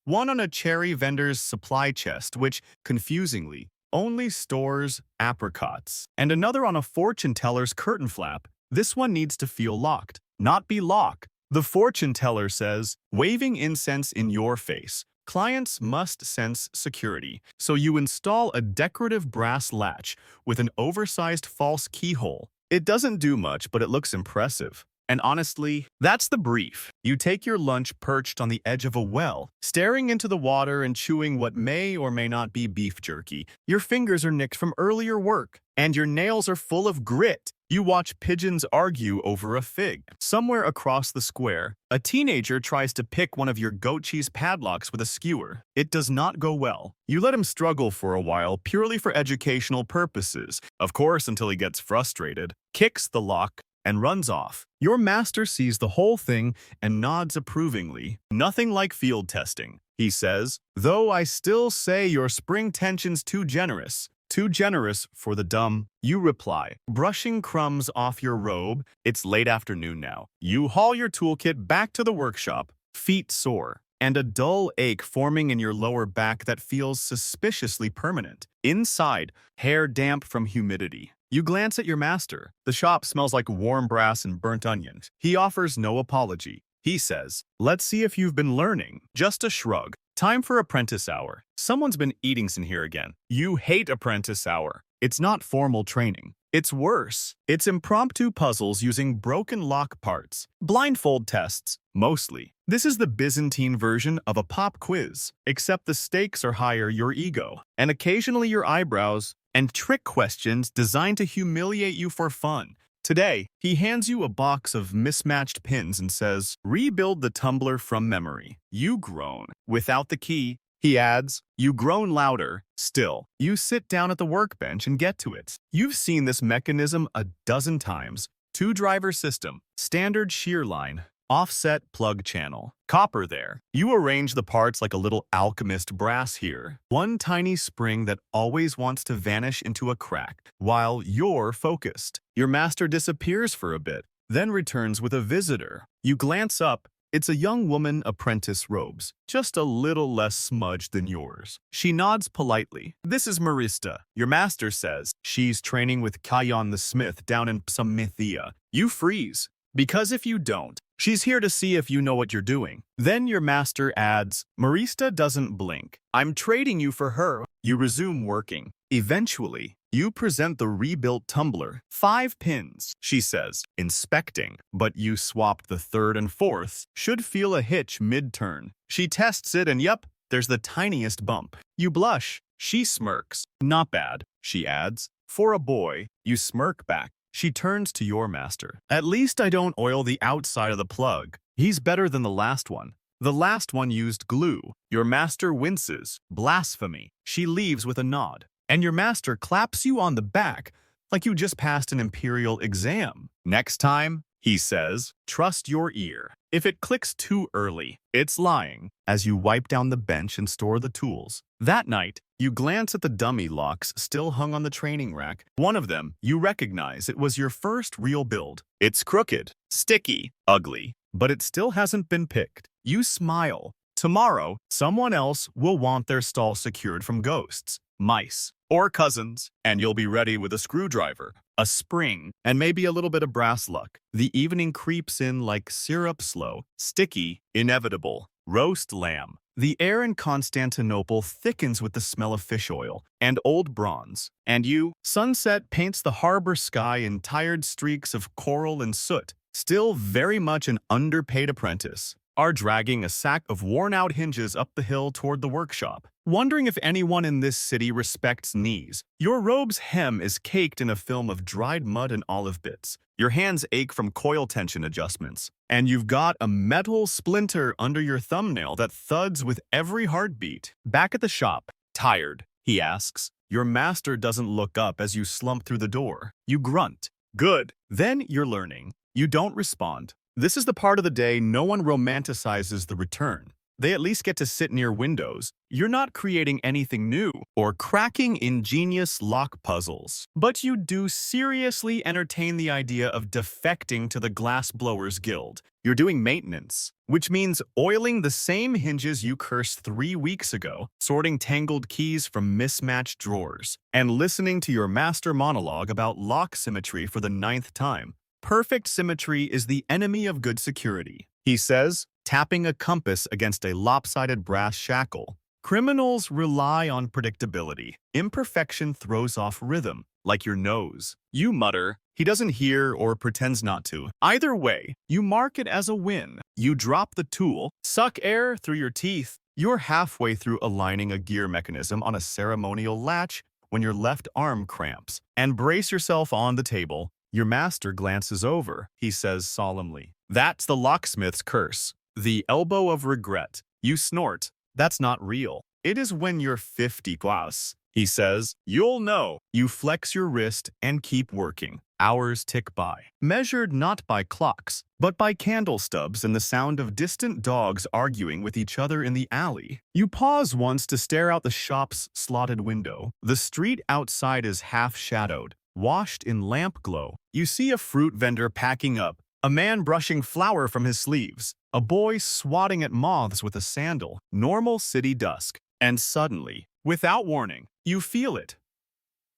One on a cherry vendor's supply chest, which, confusingly, only stores apricots, and another on a fortune teller's curtain flap. This one needs to feel locked, not be locked. The fortune teller says, waving incense in your face. Clients must sense security, so you install a decorative brass latch with an oversized false keyhole. It doesn't do much, but it looks impressive. And honestly, that's the brief. You take your lunch perched on the edge of a well, staring into the water and chewing what may or may not be beef jerky. Your fingers are nicked from earlier work, and your nails are full of grit. You watch pigeons argue over a fig. Somewhere across the square, a teenager tries to pick one of your goat cheese padlocks with a skewer. It does not go well. You let him struggle for a while purely for educational purposes, of course until he gets frustrated, kicks the lock, and runs off. Your master sees the whole thing and nods approvingly. Nothing like field testing, he says, though I still say your spring tension's too generous. Too generous for the dumb, you reply, brushing crumbs off your robe. It's late afternoon now. You haul your toolkit back to the workshop, feet sore, and a dull ache forming in your lower back that feels suspiciously permanent. Inside, hair damp from humidity. You glance at your master. The shop smells like warm brass and burnt onions. He offers no apology. He says, let's see if you've been learning. Just a shrug. Time for apprentice hour. Someone's been eating in here again. You hate apprentice hour. It's not formal training. It's worse. It's impromptu puzzles using broken lock parts. Blindfold tests, mostly. This is the Byzantine version of a pop quiz, except the stakes are higher your ego, and occasionally your eyebrows, and trick questions designed to humiliate you for fun. Today, he hands you a box of mismatched pins and says, rebuild the tumbler from memory. You groan. Without the key, he adds. You groan louder. Still, you sit down at the workbench and get to it. You've seen this mechanism a dozen times. Two-driver system, standard shear line, offset plug channel, copper there. You arrange the parts like a little alchemist brass here. One tiny spring that always wants to vanish into a crack while you're focused. Your master disappears for a bit, then returns with a visitor. You glance up. It's a young woman, apprentice robes, just a little less smudged than yours. She nods politely. This is Marista, your master says. She's training with Kion the Smith down in Psamithia. You freeze, because if you don't, she's here to see if you know what you're doing. Then your master adds, Marista doesn't blink. I'm trading you for her. You resume working. Eventually, you present the rebuilt tumbler. 5 pins, she says, inspecting, but you swapped the third and fourth. Should feel a hitch mid-turn. She tests it and yup, there's the tiniest bump. You blush. She smirks. Not bad, she adds. For a boy, you smirk back. She turns to your master. At least I don't oil the outside of the plug. He's better than the last one. The last one used glue. Your master winces. Blasphemy. She leaves with a nod. And your master claps you on the back like you just passed an imperial exam. Next time, he says, trust your ear. If it clicks too early, it's lying, as you wipe down the bench and store the tools. That night, you glance at the dummy locks still hung on the training rack. One of them, you recognize it was your first real build. It's crooked, sticky, ugly, but it still hasn't been picked. You smile. Tomorrow, someone else will want their stall secured from ghosts, mice, or cousins, and you'll be ready with a screwdriver, a spring, and maybe a little bit of brass luck. The evening creeps in like syrup slow, sticky, inevitable. Roast lamb. The air in Constantinople thickens with the smell of fish oil and old bronze. And you, sunset paints the harbor sky in tired streaks of coral and soot. Still very much an underpaid apprentice. Are dragging a sack of worn-out hinges up the hill toward the workshop, wondering if anyone in this city respects knees. Your robe's hem is caked in a film of dried mud and olive bits. Your hands ache from coil tension adjustments, and you've got a metal splinter under your thumbnail that thuds with every heartbeat. Back at the shop, tired, he asks. Your master doesn't look up as you slump through the door. You grunt. Good. Then you're learning. You don't respond. This is the part of the day no one romanticizes the return. They at least get to sit near windows. You're not creating anything new or cracking ingenious lock puzzles. But you do seriously entertain the idea of defecting to the Glassblowers Guild. You're doing maintenance, which means oiling the same hinges you cursed 3 weeks ago, sorting tangled keys from mismatched drawers, and listening to your master monologue about lock symmetry for the 9th time. Perfect symmetry is the enemy of good security, he says, tapping a compass against a lopsided brass shackle. Criminals rely on predictability. Imperfection throws off rhythm, like your nose. You mutter. He doesn't hear or pretends not to. Either way, you mark it as a win. You drop the tool, suck air through your teeth. You're halfway through aligning a gear mechanism on a ceremonial latch when your left arm cramps. And brace yourself on the table. Your master glances over, he says solemnly. That's the locksmith's curse. The elbow of regret. You snort. That's not real. It is when you're 50 plus, he says. You'll know. You flex your wrist and keep working. Hours tick by. Measured not by clocks, but by candle stubs and the sound of distant dogs arguing with each other in the alley. You pause once to stare out the shop's slotted window. The street outside is half-shadowed, washed in lamp glow. You see a fruit vendor packing up, a man brushing flour from his sleeves, a boy swatting at moths with a sandal. Normal city dusk. And suddenly, without warning, you feel it.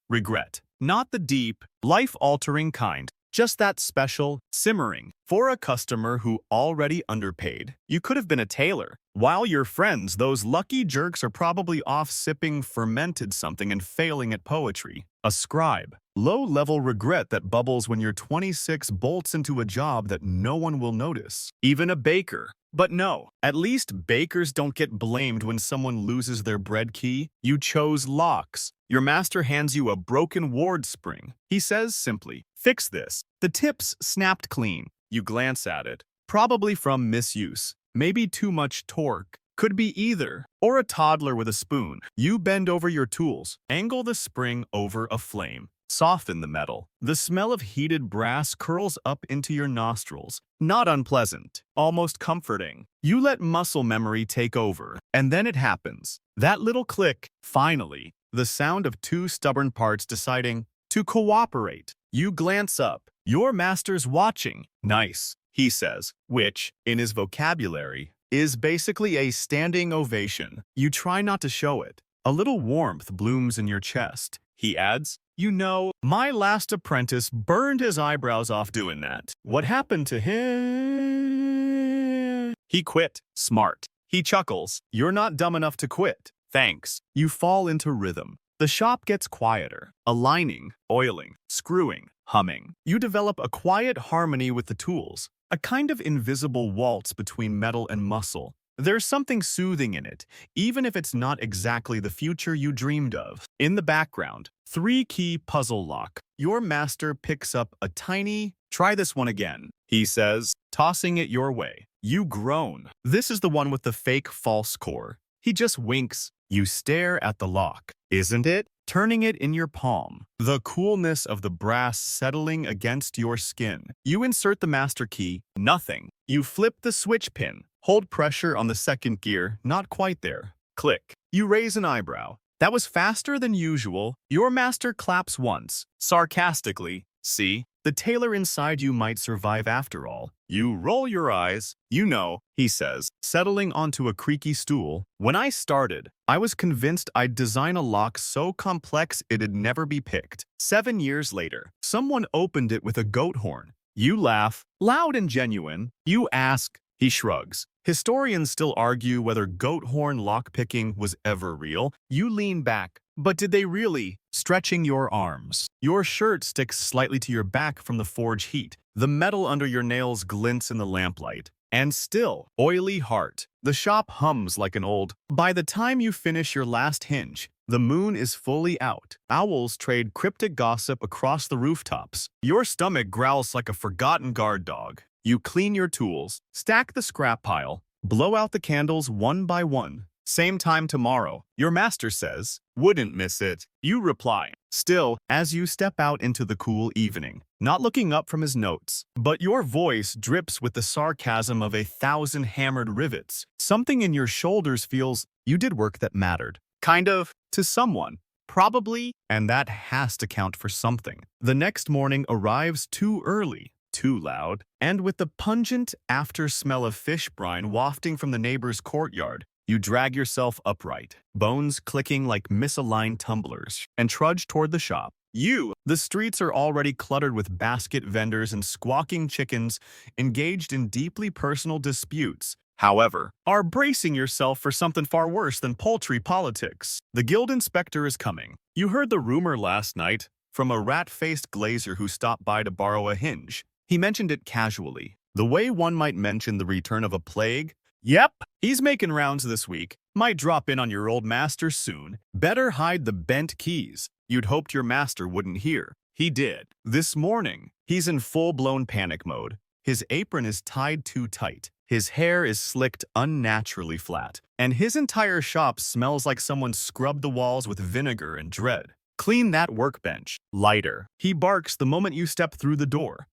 Regret. Not the deep, life-altering kind. Just that special, simmering, for a customer who already underpaid. You could have been a tailor. While your friends, those lucky jerks, are probably off sipping fermented something and failing at poetry. A scribe. Low-level regret that bubbles when you're 26 bolts into a job that no one will notice. Even a baker. But no, at least bakers don't get blamed when someone loses their bread key. You chose locks. Your master hands you a broken ward spring. He says simply, fix this. The tips snapped clean. You glance at it. Probably from misuse. Maybe too much torque. Could be either. Or a toddler with a spoon. You bend over your tools, angle the spring over a flame, soften the metal. The smell of heated brass curls up into your nostrils. Not unpleasant, almost comforting. You let muscle memory take over, and then it happens. That little click, finally, the sound of two stubborn parts deciding to cooperate. You glance up. Your master's watching. Nice, he says, which, in his vocabulary, is basically a standing ovation. You try not to show it. A little warmth blooms in your chest. He adds, you know, my last apprentice burned his eyebrows off doing that. What happened to him? He quit. Smart. He chuckles. You're not dumb enough to quit. Thanks. You fall into rhythm. The shop gets quieter. Aligning, oiling, screwing, humming. You develop a quiet harmony with the tools. A kind of invisible waltz between metal and muscle. There's something soothing in it, even if it's not exactly the future you dreamed of. In the background, 3-key puzzle lock. Your master picks up a tiny, try this one again, he says, tossing it your way. You groan. This is the one with the fake false core. He just winks. You stare at the lock. Isn't it? Turning it in your palm. The coolness of the brass settling against your skin. You insert the master key. Nothing. You flip the switch pin. Hold pressure on the second gear. Not quite there. Click. You raise an eyebrow. That was faster than usual. Your master claps once. Sarcastically. See? The tailor inside you might survive after all. You roll your eyes. You know, he says, settling onto a creaky stool. When I started, I was convinced I'd design a lock so complex it'd never be picked. 7 years later, someone opened it with a goat horn. You laugh, loud and genuine. You ask. He shrugs. Historians still argue whether goat horn lockpicking was ever real. You lean back. But did they really? Stretching your arms. Your shirt sticks slightly to your back from the forge heat. The metal under your nails glints in the lamplight. And still, oily heart. The shop hums like an old. By the time you finish your last hinge, the moon is fully out. Owls trade cryptic gossip across the rooftops. Your stomach growls like a forgotten guard dog. You clean your tools, stack the scrap pile, blow out the candles one by one. Same time tomorrow, your master says. Wouldn't miss it. You reply. Still, as you step out into the cool evening, not looking up from his notes, but your voice drips with the sarcasm of 1,000 hammered rivets. Something in your shoulders feels you did work that mattered. Kind of, to someone. Probably, and that has to count for something. The next morning arrives too early. Too loud, and with the pungent after-smell of fish brine wafting from the neighbor's courtyard, you drag yourself upright, bones clicking like misaligned tumblers, and trudge toward the shop. The streets are already cluttered with basket vendors and squawking chickens engaged in deeply personal disputes. However, are bracing yourself for something far worse than poultry politics. The guild inspector is coming. You heard the rumor last night from a rat-faced glazier who stopped by to borrow a hinge. He mentioned it casually, the way one might mention the return of a plague. Yep, he's making rounds this week. Might drop in on your old master soon. Better hide the bent keys. You'd hoped your master wouldn't hear. He did. This morning, he's in full-blown panic mode. His apron is tied too tight. His hair is slicked unnaturally flat. And his entire shop smells like someone scrubbed the walls with vinegar and dread. Clean that workbench. Lighter. He barks the moment you step through the door.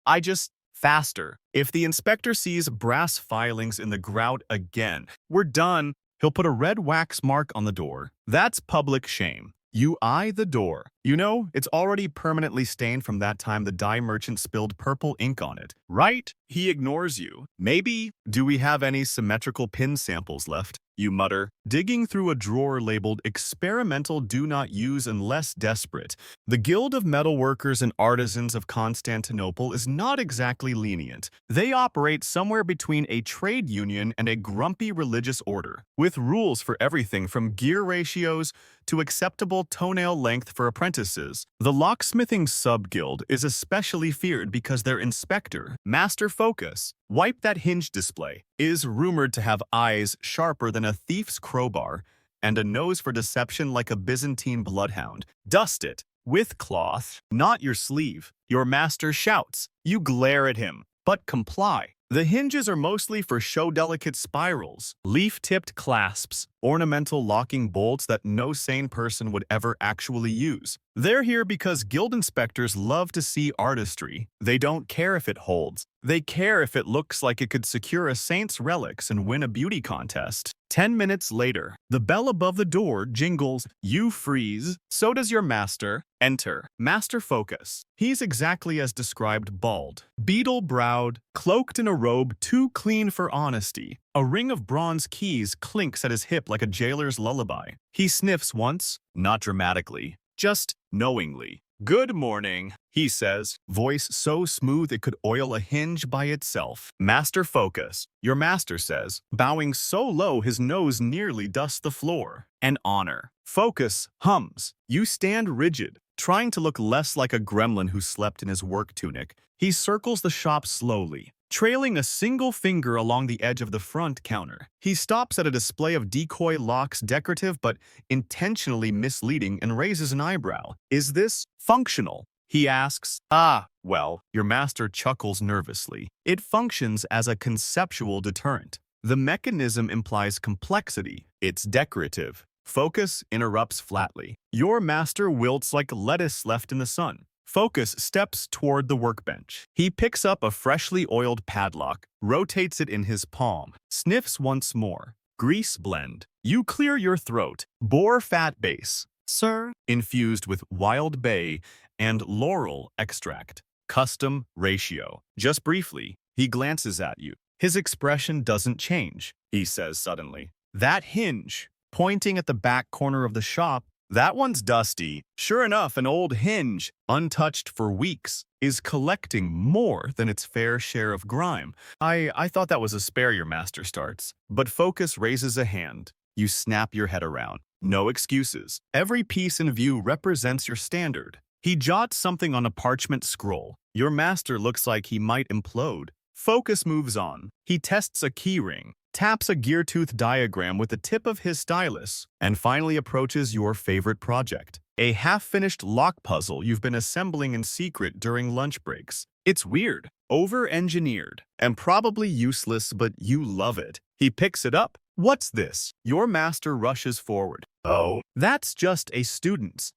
Faster. If the inspector sees brass filings in the grout again, we're done. He'll put a red wax mark on the door. That's public shame. You eye the door. You know, it's already permanently stained from that time the dye merchant spilled purple ink on it. Right? He ignores you. Maybe. Do we have any symmetrical pin samples left? You mutter, digging through a drawer labeled Experimental Do Not Use Unless Desperate. The Guild of Metalworkers and Artisans of Constantinople is not exactly lenient. They operate somewhere between a trade union and a grumpy religious order, with rules for everything from gear ratios to acceptable toenail length for apprentices. The locksmithing sub-guild is especially feared because their inspector, Master Focus, wipe that hinge display, is rumored to have eyes sharper than a thief's crowbar and a nose for deception like a Byzantine bloodhound. Dust it with cloth, not your sleeve. Your master shouts. You glare at him, but comply. The hinges are mostly for show-delicate spirals, leaf-tipped clasps, ornamental locking bolts that no sane person would ever actually use. They're here because guild inspectors love to see artistry. They don't care if it holds. They care if it looks like it could secure a saint's relics and win a beauty contest. 10 minutes later, the bell above the door jingles. You freeze. So does your master. Enter. Master Focus. He's exactly as described, bald, beetle-browed, cloaked in a robe too clean for honesty. A ring of bronze keys clinks at his hip like a jailer's lullaby. He sniffs once, not dramatically, just knowingly. Good morning, he says, voice so smooth it could oil a hinge by itself. Master Focus, your master says, bowing so low his nose nearly dusts the floor. An honor. Focus hums. You stand rigid, trying to look less like a gremlin who slept in his work tunic. He circles the shop slowly, trailing a single finger along the edge of the front counter. He stops at a display of decoy locks, decorative but intentionally misleading, and raises an eyebrow. Is this functional? He asks. Well, your master chuckles nervously. It functions as a conceptual deterrent. The mechanism implies complexity. It's decorative. Focus interrupts flatly. Your master wilts like lettuce left in the sun. Focus steps toward the workbench. He picks up a freshly oiled padlock, rotates it in his palm, sniffs once more. Grease blend. You clear your throat. Boar fat base. Sir? Infused with wild bay and laurel extract. Custom ratio. Just briefly, he glances at you. His expression doesn't change, he says suddenly. That hinge, pointing at the back corner of the shop, that one's dusty. Sure enough, an old hinge, untouched for weeks, is collecting more than its fair share of grime. I thought that was a spare, your master starts. But Focus raises a hand. You snap your head around. No excuses. Every piece in view represents your standard. He jots something on a parchment scroll. Your master looks like he might implode. Focus moves on. He tests a keyring, taps a gear tooth diagram with the tip of his stylus, and finally approaches your favorite project. A half-finished lock puzzle you've been assembling in secret during lunch breaks. It's weird, over-engineered, and probably useless, but you love it. He picks it up. What's this? Your master rushes forward. Oh, that's just a student's,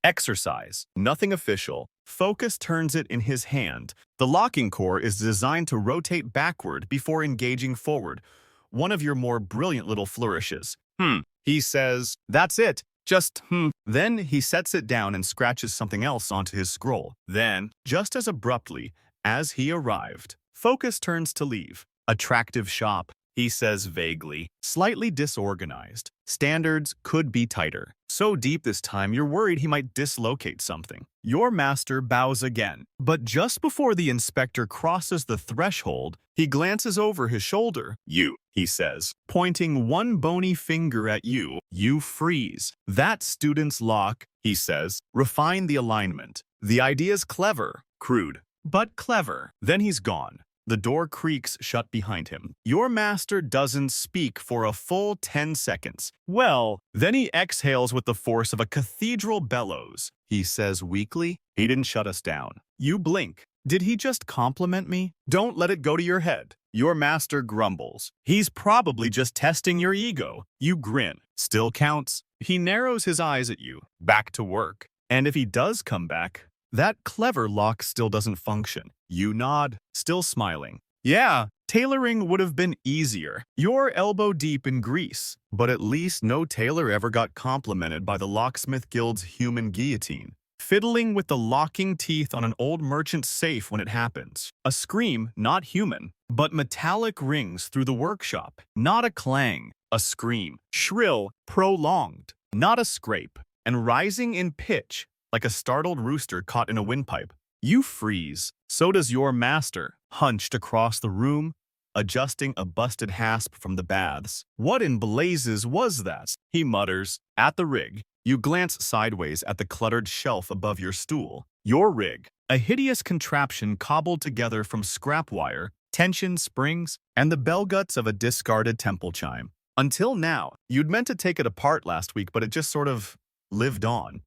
exercise. Nothing official. Focus turns it in his hand. The locking core is designed to rotate backward before engaging forward. One of your more brilliant little flourishes. He says, that's it. Just, Then he sets it down and scratches something else onto his scroll. Then, just as abruptly as he arrived, Focus turns to leave. Attractive shop, he says vaguely, slightly disorganized. Standards could be tighter. So deep this time you're worried he might dislocate something. Your master bows again, but just before the inspector crosses the threshold, he glances over his shoulder. You, he says, pointing one bony finger at you. You freeze. That student's lock, he says. Refine the alignment. The idea's clever, crude, but clever. Then he's gone. The door creaks shut behind him. Your master doesn't speak for a full 10 seconds. Well, then he exhales with the force of a cathedral bellows. He says weakly, he didn't shut us down. You blink. Did he just compliment me? Don't let it go to your head. Your master grumbles. He's probably just testing your ego. You grin. Still counts. He narrows his eyes at you. Back to work. And if he does come back, that clever lock still doesn't function. You nod, still smiling. Yeah, tailoring would have been easier. You're elbow deep in grease, but at least no tailor ever got complimented by the Locksmith Guild's human guillotine. Fiddling with the locking teeth on an old merchant safe when it happens. A scream, not human, but metallic rings through the workshop. Not a clang, a scream. Shrill, prolonged, not a scrape. And rising in pitch, like a startled rooster caught in a windpipe. You freeze. So does your master, hunched across the room, adjusting a busted hasp from the baths. What in blazes was that? He mutters. At the rig. You glance sideways at the cluttered shelf above your stool. Your rig. A hideous contraption cobbled together from scrap wire, tension springs, and the bell guts of a discarded temple chime. Until now, you'd meant to take it apart last week, but it just sort of lived on.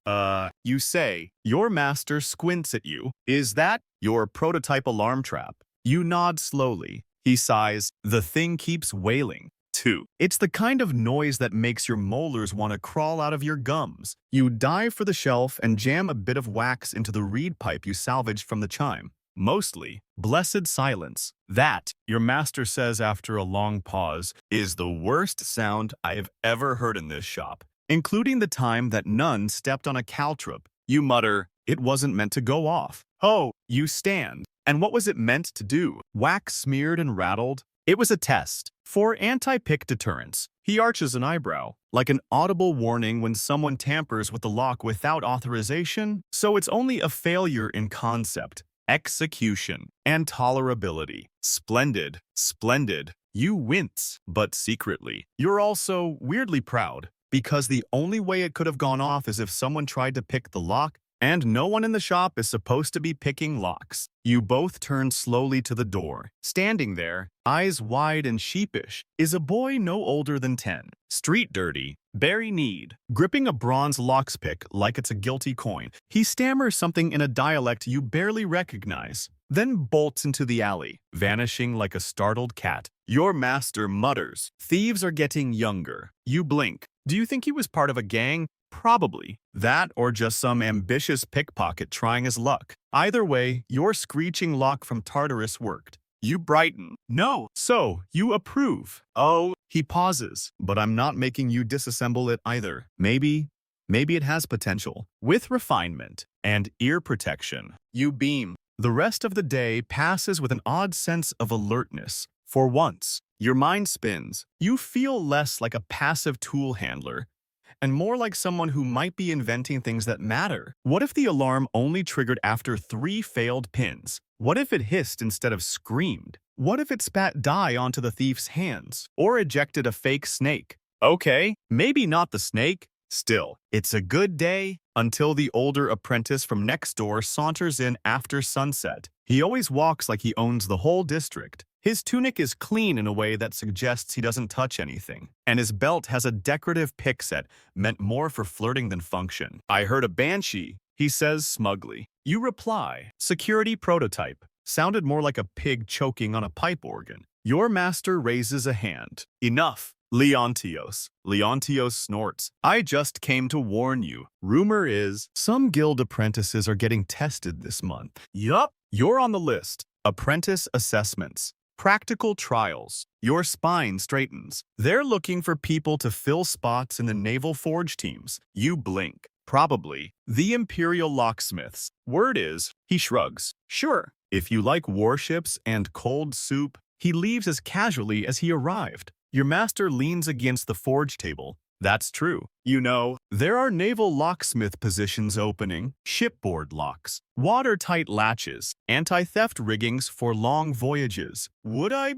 You say. Your master squints at you. Is that your prototype alarm trap? You nod slowly. He sighs. The thing keeps wailing. 2. It's the kind of noise that makes your molars want to crawl out of your gums. You dive for the shelf and jam a bit of wax into the reed pipe you salvaged from the chime. Mostly, blessed silence. That, your master says after a long pause, is the worst sound I have ever heard in this shop, including the time that none stepped on a caltrop. You mutter, it wasn't meant to go off. Oh, you stand. And what was it meant to do? Wax smeared and rattled? It was a test. For anti-pick deterrence. He arches an eyebrow, like an audible warning when someone tampers with the lock without authorization. So it's only a failure in concept, execution, and tolerability. Splendid, splendid. You wince, but secretly. You're also weirdly proud, because the only way it could have gone off is if someone tried to pick the lock, and no one in the shop is supposed to be picking locks. You both turn slowly to the door. Standing there, eyes wide and sheepish, is a boy no older than 10. Street dirty, very kneed, gripping a bronze lockpick like it's a guilty coin. He stammers something in a dialect you barely recognize, then bolts into the alley, vanishing like a startled cat. Your master mutters, thieves are getting younger. You blink. Do you think he was part of a gang? Probably. That or just some ambitious pickpocket trying his luck. Either way, your screeching lock from Tartarus worked. You brighten. No. So, you approve. Oh, he pauses. But I'm not making you disassemble it either. Maybe it has potential. With refinement and ear protection. You beam. The rest of the day passes with an odd sense of alertness. For once, your mind spins. You feel less like a passive tool handler and more like someone who might be inventing things that matter. What if the alarm only triggered after 3 failed pins? What if it hissed instead of screamed? What if it spat dye onto the thief's hands? Or ejected a fake snake? Okay, maybe not the snake. Still, it's a good day until the older apprentice from next door saunters in after sunset. He always walks like he owns the whole district. His tunic is clean in a way that suggests he doesn't touch anything, and his belt has a decorative pick set meant more for flirting than function. I heard a banshee, he says smugly. You reply, security prototype. Sounded more like a pig choking on a pipe organ. Your master raises a hand. Enough. Leontios. Leontios snorts. I just came to warn you. Rumor is, some guild apprentices are getting tested this month. Yup. You're on the list. Apprentice assessments. Practical trials. Your spine straightens. They're looking for people to fill spots in the naval forge teams. You blink. Probably. The Imperial Locksmiths. Word is, he shrugs. Sure. If you like warships and cold soup, he leaves as casually as he arrived. Your master leans against the forge table. That's true. You know, there are naval locksmith positions opening, shipboard locks, watertight latches, anti-theft riggings for long voyages. Would I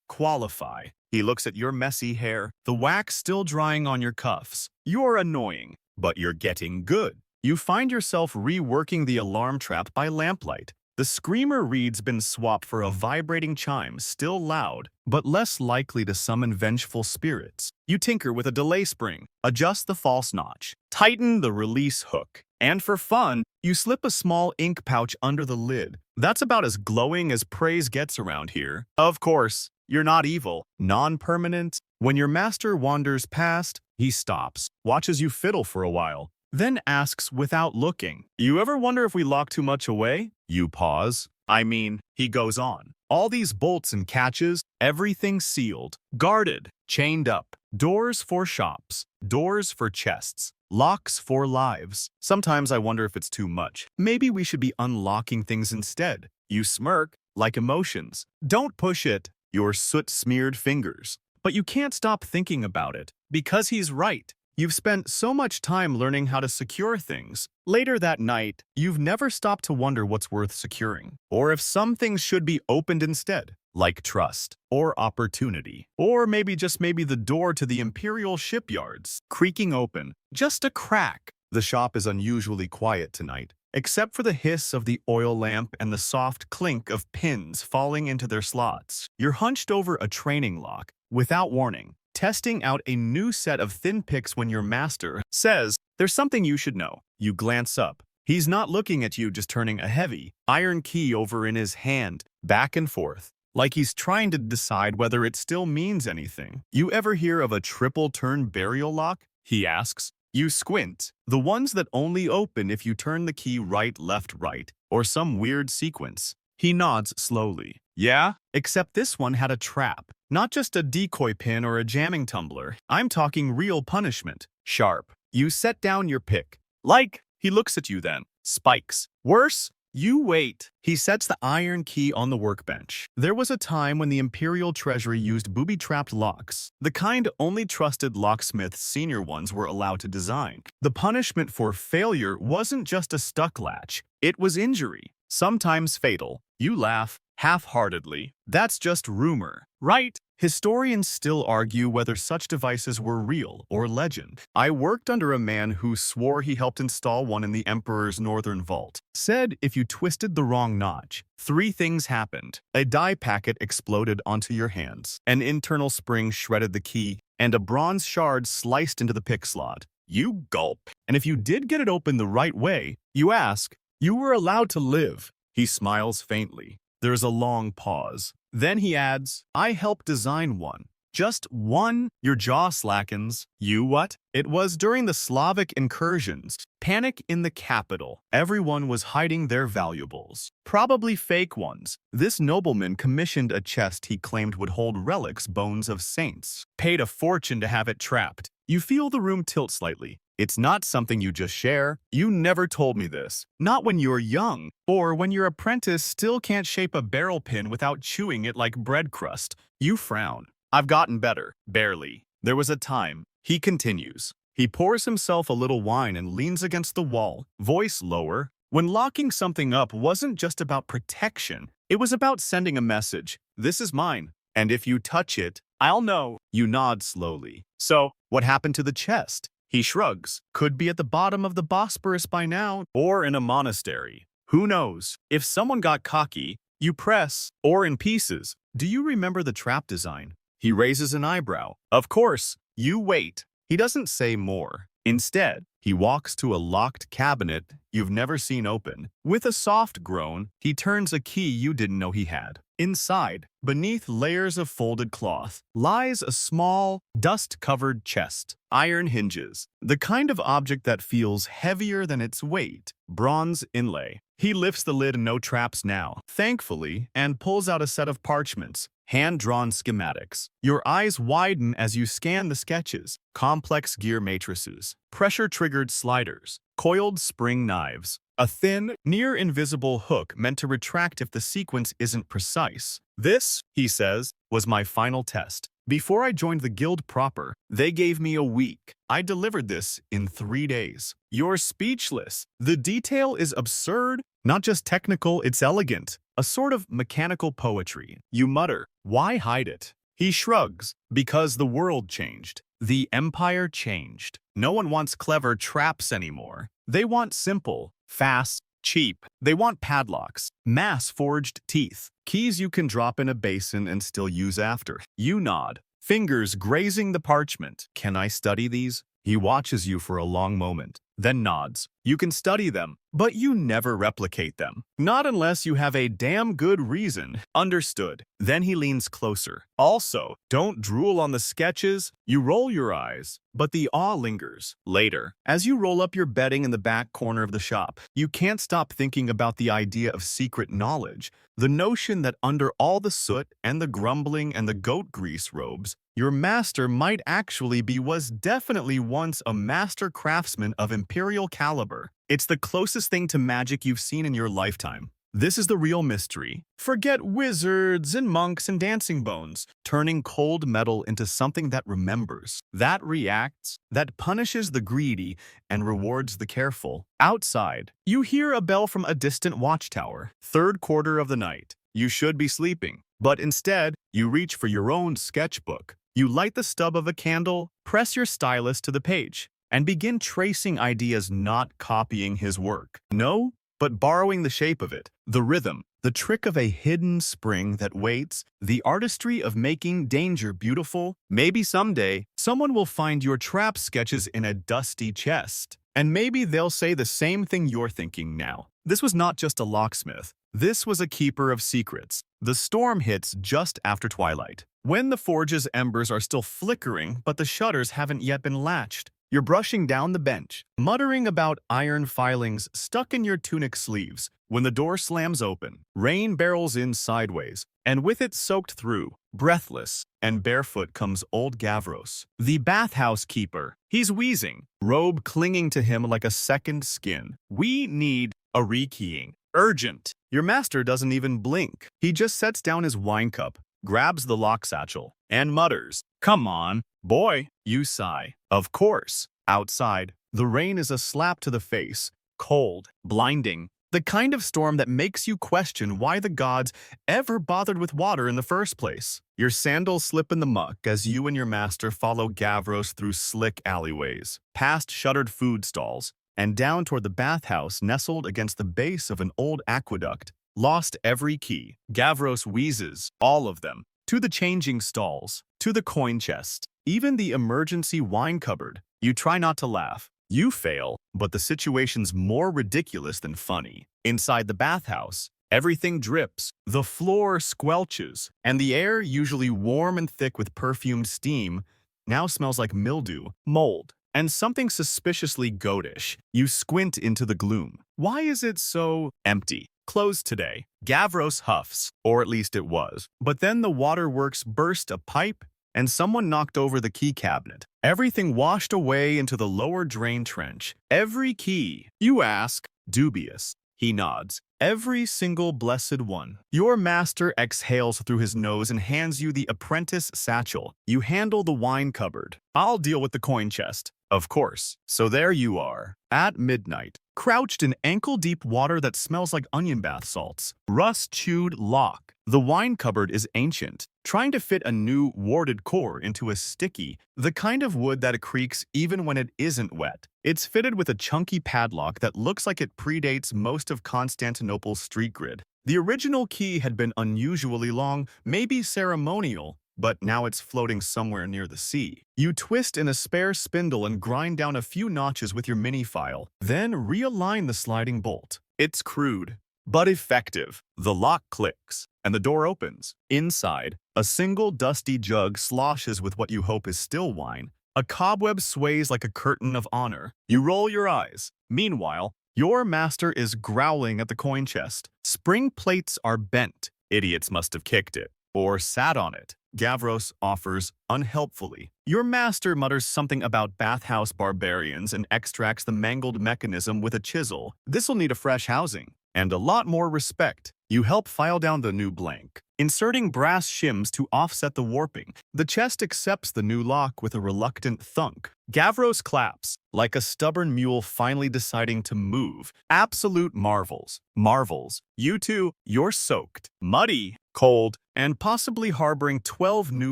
qualify? He looks at your messy hair, the wax still drying on your cuffs. You're annoying, but you're getting good. You find yourself reworking the alarm trap by lamplight. The screamer reed's been swapped for a vibrating chime, still loud, but less likely to summon vengeful spirits. You tinker with a delay spring, adjust the false notch, tighten the release hook, and for fun, you slip a small ink pouch under the lid. That's about as glowing as praise gets around here. Of course, you're not evil, non-permanent. When your master wanders past, he stops, watches you fiddle for a while, then asks without looking, you ever wonder if we lock too much away? You pause. I mean, he goes on. All these bolts and catches, everything sealed, guarded, chained up. Doors for shops, doors for chests, locks for lives. Sometimes I wonder if it's too much. Maybe we should be unlocking things instead. You smirk, like emotions. Don't push it, your soot-smeared fingers. But you can't stop thinking about it, because he's right. You've spent so much time learning how to secure things. Later that night, you've never stopped to wonder what's worth securing, or if some things should be opened instead, like trust, or opportunity, or maybe the door to the Imperial shipyards, creaking open, just a crack. The shop is unusually quiet tonight, except for the hiss of the oil lamp and the soft clink of pins falling into their slots. You're hunched over a training lock, without warning, testing out a new set of thin picks when your master says, there's something you should know. You glance up. He's not looking at you, just turning a heavy, iron key over in his hand. back and forth, like he's trying to decide whether it still means anything. You ever hear of a triple-turn burial lock? He asks. You squint. The ones that only open if you turn the key right, left, right, or some weird sequence. He nods slowly. Yeah? Except this one had a trap. Not just a decoy pin or a jamming tumbler. I'm talking real punishment. Sharp. You set down your pick. Like, he looks at you then. Spikes. Worse? You wait. He sets the iron key on the workbench. There was a time when the Imperial Treasury used booby-trapped locks, the kind only trusted locksmiths senior ones were allowed to design. The punishment for failure wasn't just a stuck latch, it was injury, sometimes fatal. You laugh, half-heartedly. That's just rumor, right? Historians still argue whether such devices were real or legend. I worked under a man who swore he helped install one in the Emperor's northern vault. Said if you twisted the wrong notch, 3 things happened. A dye packet exploded onto your hands, an internal spring shredded the key, and a bronze shard sliced into the pick slot. You gulp. And if you did get it open the right way, you ask, you were allowed to live. He smiles faintly. There's a long pause. Then he adds, I helped design one. Just one? Your jaw slackens. You what? It was during the Slavic incursions. Panic in the capital. Everyone was hiding their valuables. Probably fake ones. This nobleman commissioned a chest he claimed would hold relics, bones of saints. Paid a fortune to have it trapped. You feel the room tilt slightly. It's not something you just share. You never told me this. Not when you're young, or when your apprentice still can't shape a barrel pin without chewing it like bread crust. You frown. I've gotten better. Barely. There was a time. He continues. He pours himself a little wine and leans against the wall, voice lower. When locking something up wasn't just about protection. It was about sending a message. This is mine. And if you touch it, I'll know. You nod slowly. So, what happened to the chest? He shrugs. Could be at the bottom of the Bosporus by now, or in a monastery. Who knows? If someone got cocky, you press, or in pieces. Do you remember the trap design? He raises an eyebrow. Of course. You wait. He doesn't say more. Instead, he walks to a locked cabinet you've never seen open. With a soft groan, he turns a key you didn't know he had. Inside, beneath layers of folded cloth, lies a small, dust-covered chest. Iron hinges, the kind of object that feels heavier than its weight. Bronze inlay. He lifts the lid, no traps now, thankfully, and pulls out a set of parchments. Hand-drawn schematics. Your eyes widen as you scan the sketches. Complex gear matrices, pressure-triggered sliders, coiled spring knives, a thin, near-invisible hook meant to retract if the sequence isn't precise. This, he says, was my final test. Before I joined the guild proper, they gave me a week. I delivered this in 3 days. You're speechless. The detail is absurd. Not just technical, it's elegant. A sort of mechanical poetry. You mutter, why hide it? He shrugs, because the world changed. The empire changed. No one wants clever traps anymore. They want simple, fast, cheap. They want padlocks, mass-forged teeth, keys you can drop in a basin and still use after. You nod, fingers grazing the parchment. Can I study these? He watches you for a long moment, then nods. You can study them, but you never replicate them. Not unless you have a damn good reason. Understood. Then he leans closer. Also, don't drool on the sketches. You roll your eyes, but the awe lingers. Later, as you roll up your bedding in the back corner of the shop, you can't stop thinking about the idea of secret knowledge. The notion that under all the soot and the grumbling and the goat grease robes, your master might actually was definitely once a master craftsman of imperial caliber. It's the closest thing to magic you've seen in your lifetime. This is the real mystery. Forget wizards and monks and dancing bones. Turning cold metal into something that remembers, that reacts, that punishes the greedy and rewards the careful. Outside, you hear a bell from a distant watchtower. 3rd quarter of the night. You should be sleeping, but instead, you reach for your own sketchbook. You light the stub of a candle, press your stylus to the page, and begin tracing ideas, not copying his work. No, but borrowing the shape of it, the rhythm, the trick of a hidden spring that waits, the artistry of making danger beautiful. Maybe someday, someone will find your trap sketches in a dusty chest. And maybe they'll say the same thing you're thinking now. This was not just a locksmith. This was a keeper of secrets. The storm hits just after twilight, when the forge's embers are still flickering but the shutters haven't yet been latched. You're brushing down the bench, muttering about iron filings stuck in your tunic sleeves, when the door slams open. Rain barrels in sideways, and with it soaked through, breathless and barefoot, comes old Gavros, the bathhouse keeper. He's wheezing, robe clinging to him like a second skin. "We need a rekeying. Urgent." Your master doesn't even blink. He just sets down his wine cup, grabs the lock satchel, and mutters, "Come on, boy." You sigh. Of course. Outside, the rain is a slap to the face, cold, blinding, the kind of storm that makes you question why the gods ever bothered with water in the first place. Your sandals slip in the muck as you and your master follow Gavros through slick alleyways, past shuttered food stalls, and down toward the bathhouse nestled against the base of an old aqueduct. Lost every key. Gavros wheezes, all of them, to the changing stalls, to the coin chest, even the emergency wine cupboard. You try not to laugh. You fail, but the situation's more ridiculous than funny. Inside the bathhouse, everything drips, the floor squelches, and the air, usually warm and thick with perfumed steam, now smells like mildew, mold, and something suspiciously goatish. You squint into the gloom. Why is it so empty? Closed today. Gavros huffs, or at least it was. But then the waterworks burst a pipe, and someone knocked over the key cabinet. Everything washed away into the lower drain trench. Every key. You ask, dubious. He nods. Every single blessed one. Your master exhales through his nose and hands you the apprentice satchel. You handle the wine cupboard. I'll deal with the coin chest. Of course. So there you are, at midnight, crouched in ankle-deep water that smells like onion bath salts. Rust-chewed lock. The wine cupboard is ancient, trying to fit a new warded core into a sticky, the kind of wood that creaks even when it isn't wet. It's fitted with a chunky padlock that looks like it predates most of Constantinople's street grid. The original key had been unusually long, maybe ceremonial, but now it's floating somewhere near the sea. You twist in a spare spindle and grind down a few notches with your mini file, then realign the sliding bolt. It's crude, but effective. The lock clicks, and the door opens. Inside, a single dusty jug sloshes with what you hope is still wine. A cobweb sways like a curtain of honor. You roll your eyes. Meanwhile, your master is growling at the coin chest. Spring plates are bent. Idiots must have kicked it, or sat on it. Gavros offers unhelpfully. Your master mutters something about bathhouse barbarians and extracts the mangled mechanism with a chisel. This'll need a fresh housing. And a lot more respect. You help file down the new blank, inserting brass shims to offset the warping. The chest accepts the new lock with a reluctant thunk. Gavros claps, like a stubborn mule finally deciding to move. Absolute marvels. Marvels. You two, you're soaked, muddy, cold, and possibly harboring 12 new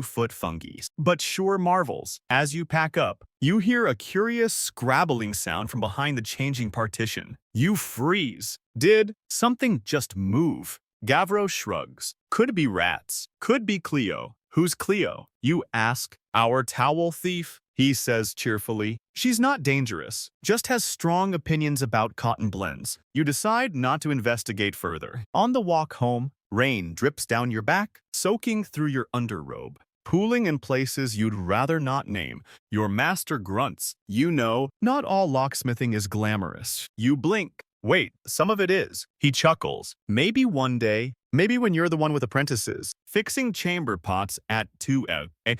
foot fungi. But sure marvels. As you pack up, you hear a curious scrabbling sound from behind the changing partition. You freeze. Did something just move? Gavros shrugs. Could be rats. Could be Cleo. Who's Cleo? You ask. Our towel thief? He says cheerfully. She's not dangerous, just has strong opinions about cotton blends. You decide not to investigate further. On the walk home, rain drips down your back, soaking through your underrobe, pooling in places you'd rather not name. Your master grunts. You know, not all locksmithing is glamorous. You blink. Wait, some of it is. He chuckles. Maybe one day, maybe when you're the one with apprentices, fixing chamber pots at 2 a.m.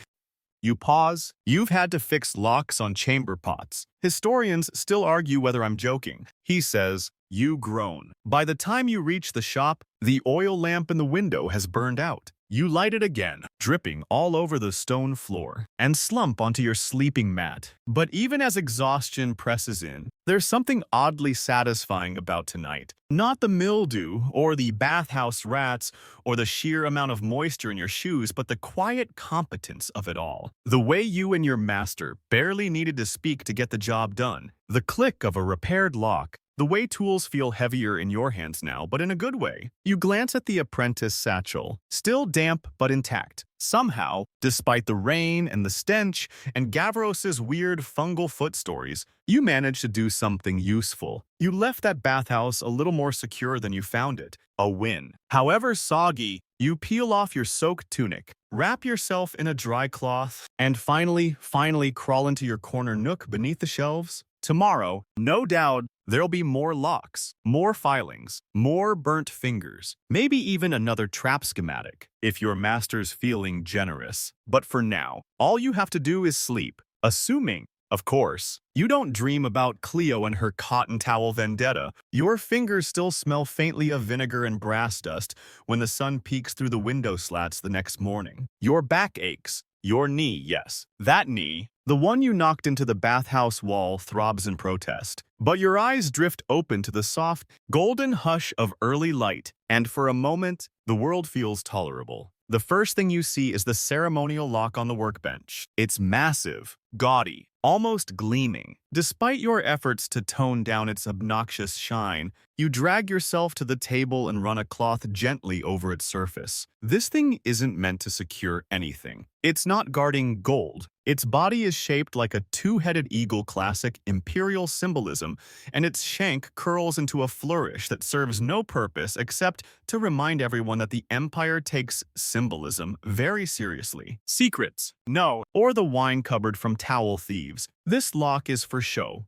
You pause. You've had to fix locks on chamber pots. Historians still argue whether I'm joking. He says, you groan. By the time you reach the shop, the oil lamp in the window has burned out. You light it again, dripping all over the stone floor, and slump onto your sleeping mat. But even as exhaustion presses in, there's something oddly satisfying about tonight. Not the mildew, or the bathhouse rats, or the sheer amount of moisture in your shoes, but the quiet competence of it all. The way you and your master barely needed to speak to get the job done. The click of a repaired lock. The way tools feel heavier in your hands now, but in a good way. You glance at the apprentice satchel, still damp but intact. Somehow, despite the rain and the stench and Gavros's weird fungal foot stories, you managed to do something useful. You left that bathhouse a little more secure than you found it. A win. However soggy, you peel off your soaked tunic, wrap yourself in a dry cloth, and finally crawl into your corner nook beneath the shelves. Tomorrow, no doubt, there'll be more locks, more filings, more burnt fingers, maybe even another trap schematic, if your master's feeling generous. But for now, all you have to do is sleep, assuming, of course, you don't dream about Cleo and her cotton towel vendetta. Your fingers still smell faintly of vinegar and brass dust when the sun peeks through the window slats the next morning. Your back aches. Your knee, yes, that knee, the one you knocked into the bathhouse wall, throbs in protest. But your eyes drift open to the soft, golden hush of early light, and for a moment, the world feels tolerable. The first thing you see is the ceremonial lock on the workbench. It's massive, gaudy, almost gleaming. Despite your efforts to tone down its obnoxious shine, you drag yourself to the table and run a cloth gently over its surface. This thing isn't meant to secure anything. It's not guarding gold. Its body is shaped like a two-headed eagle, classic imperial symbolism, and its shank curls into a flourish that serves no purpose except to remind everyone that the Empire takes symbolism very seriously. Secrets, no, or the wine cupboard from Towel Thieves. This lock is for show.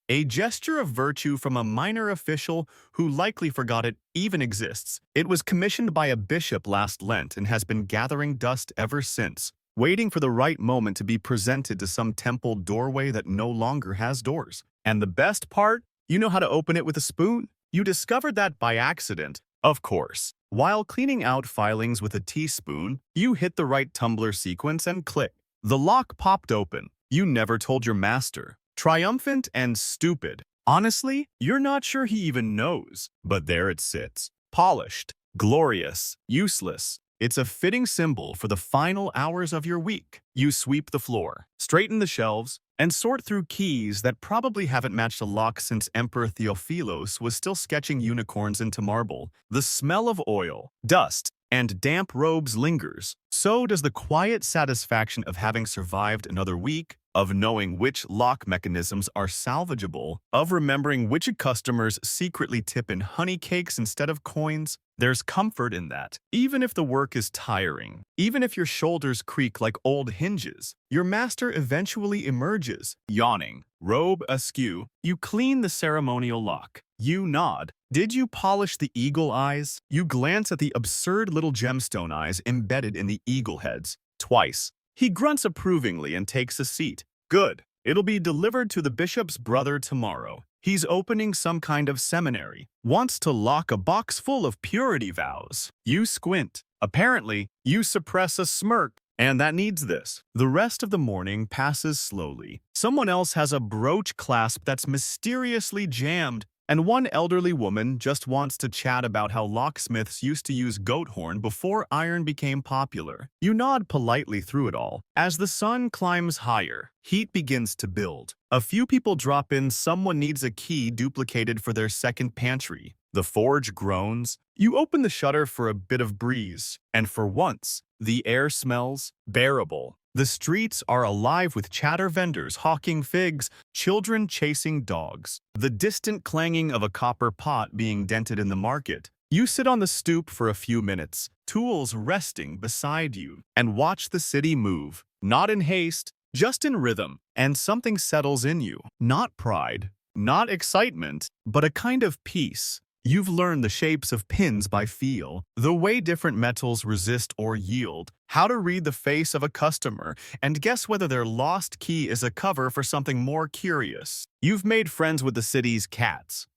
A gesture of virtue from a minor official who likely forgot it even exists. It was commissioned by a bishop last Lent and has been gathering dust ever since, waiting for the right moment to be presented to some temple doorway that no longer has doors. And the best part? You know how to open it with a spoon? You discovered that by accident, of course. While cleaning out filings with a teaspoon, you hit the right tumbler sequence and click. The lock popped open. You never told your master. Triumphant and stupid. Honestly, you're not sure he even knows. But there it sits. Polished, glorious, useless. It's a fitting symbol for the final hours of your week. You sweep the floor, straighten the shelves, and sort through keys that probably haven't matched a lock since Emperor Theophilos was still sketching unicorns into marble. The smell of oil, dust, and damp robes lingers. So does the quiet satisfaction of having survived another week, of knowing which lock mechanisms are salvageable, of remembering which customers secretly tip in honey cakes instead of coins. There's comfort in that, even if the work is tiring, even if your shoulders creak like old hinges. Your master eventually emerges, yawning, robe askew. You clean the ceremonial lock. You nod. Did you polish the eagle eyes? You glance at the absurd little gemstone eyes embedded in the eagle heads. Twice. He grunts approvingly and takes a seat. Good. It'll be delivered to the bishop's brother tomorrow. He's opening some kind of seminary. Wants to lock a box full of purity vows. You squint. Apparently, you suppress a smirk. And that needs this. The rest of the morning passes slowly. Someone else has a brooch clasp that's mysteriously jammed, and one elderly woman just wants to chat about how locksmiths used to use goat horn before iron became popular. You nod politely through it all. As the sun climbs higher, heat begins to build. A few people drop in. Someone needs a key duplicated for their second pantry. The forge groans. You open the shutter for a bit of breeze, and for once, the air smells bearable. The streets are alive with chatter vendors hawking figs, children chasing dogs, the distant clanging of a copper pot being dented in the market. You sit on the stoop for a few minutes, tools resting beside you, and watch the city move, not in haste, just in rhythm, and something settles in you. Not pride, not excitement, but a kind of peace. You've learned the shapes of pins by feel, the way different metals resist or yield, how to read the face of a customer, and guess whether their lost key is a cover for something more curious. You've made friends with the city's cats,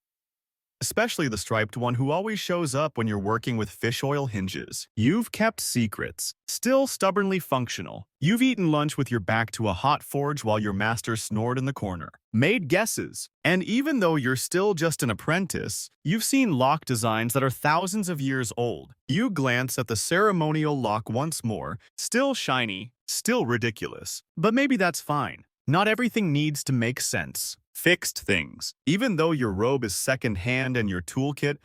especially the striped one who always shows up when you're working with fish oil hinges. You've kept secrets, still stubbornly functional. You've eaten lunch with your back to a hot forge while your master snored in the corner. Made guesses. And even though you're still just an apprentice, you've seen lock designs that are thousands of years old. You glance at the ceremonial lock once more, still shiny, still ridiculous. But maybe that's fine. Not everything needs to make sense. Fixed things. Even though your robe is second-hand and your toolkit,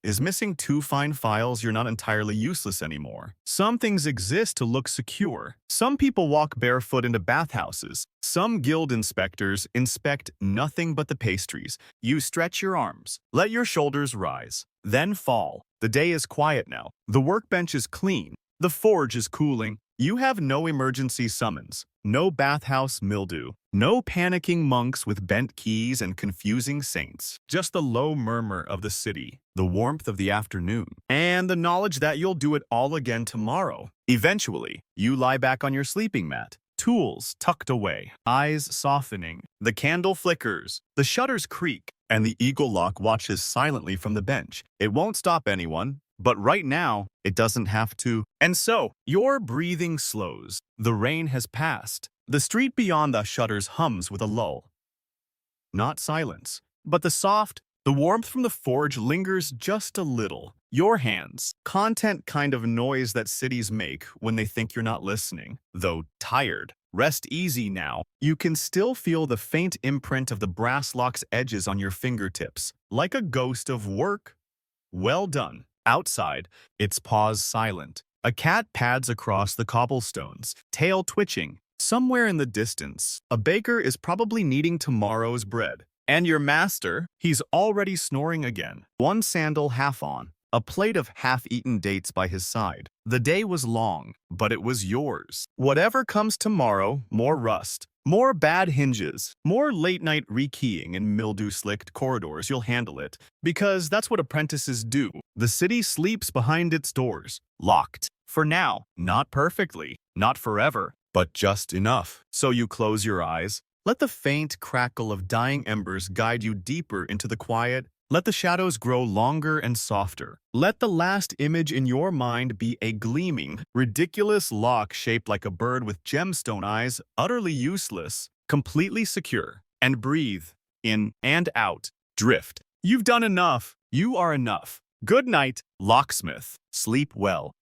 Is missing two fine files you're not entirely useless anymore? Some things exist to look secure. Some people walk barefoot into bathhouses. Some guild inspectors inspect nothing but the pastries. You stretch your arms. Let your shoulders rise. Then fall. The day is quiet now. The workbench is clean. The forge is cooling. You have no emergency summons, no bathhouse mildew, no panicking monks with bent keys and confusing saints. Just the low murmur of the city, the warmth of the afternoon, and the knowledge that you'll do it all again tomorrow. Eventually, you lie back on your sleeping mat, tools tucked away, eyes softening. The candle flickers, the shutters creak, and the eagle lock watches silently from the bench. It won't stop anyone. But right now, it doesn't have to. And so, your breathing slows. The rain has passed. The street beyond the shutters hums with a lull. Not silence, but the warmth from the forge lingers just a little. Your hands, content kind of noise that cities make when they think you're not listening. Though tired, rest easy now. You can still feel the faint imprint of the brass lock's edges on your fingertips, like a ghost of work. Well done. Outside, its paws silent. A cat pads across the cobblestones, tail twitching. Somewhere in the distance, a baker is probably kneading tomorrow's bread. And your master, he's already snoring again. One sandal half on, a plate of half-eaten dates by his side. The day was long, but it was yours. Whatever comes tomorrow, more rust, more bad hinges, more late-night rekeying in mildew-slicked corridors, you'll handle it. Because that's what apprentices do. The city sleeps behind its doors, locked. For now, not perfectly, not forever, but just enough. So you close your eyes. Let the faint crackle of dying embers guide you deeper into the quiet. Let the shadows grow longer and softer. Let the last image in your mind be a gleaming, ridiculous lock shaped like a bird with gemstone eyes, utterly useless, completely secure. And breathe, in and out, drift. You've done enough. You are enough. Good night, Locksmith. Sleep well.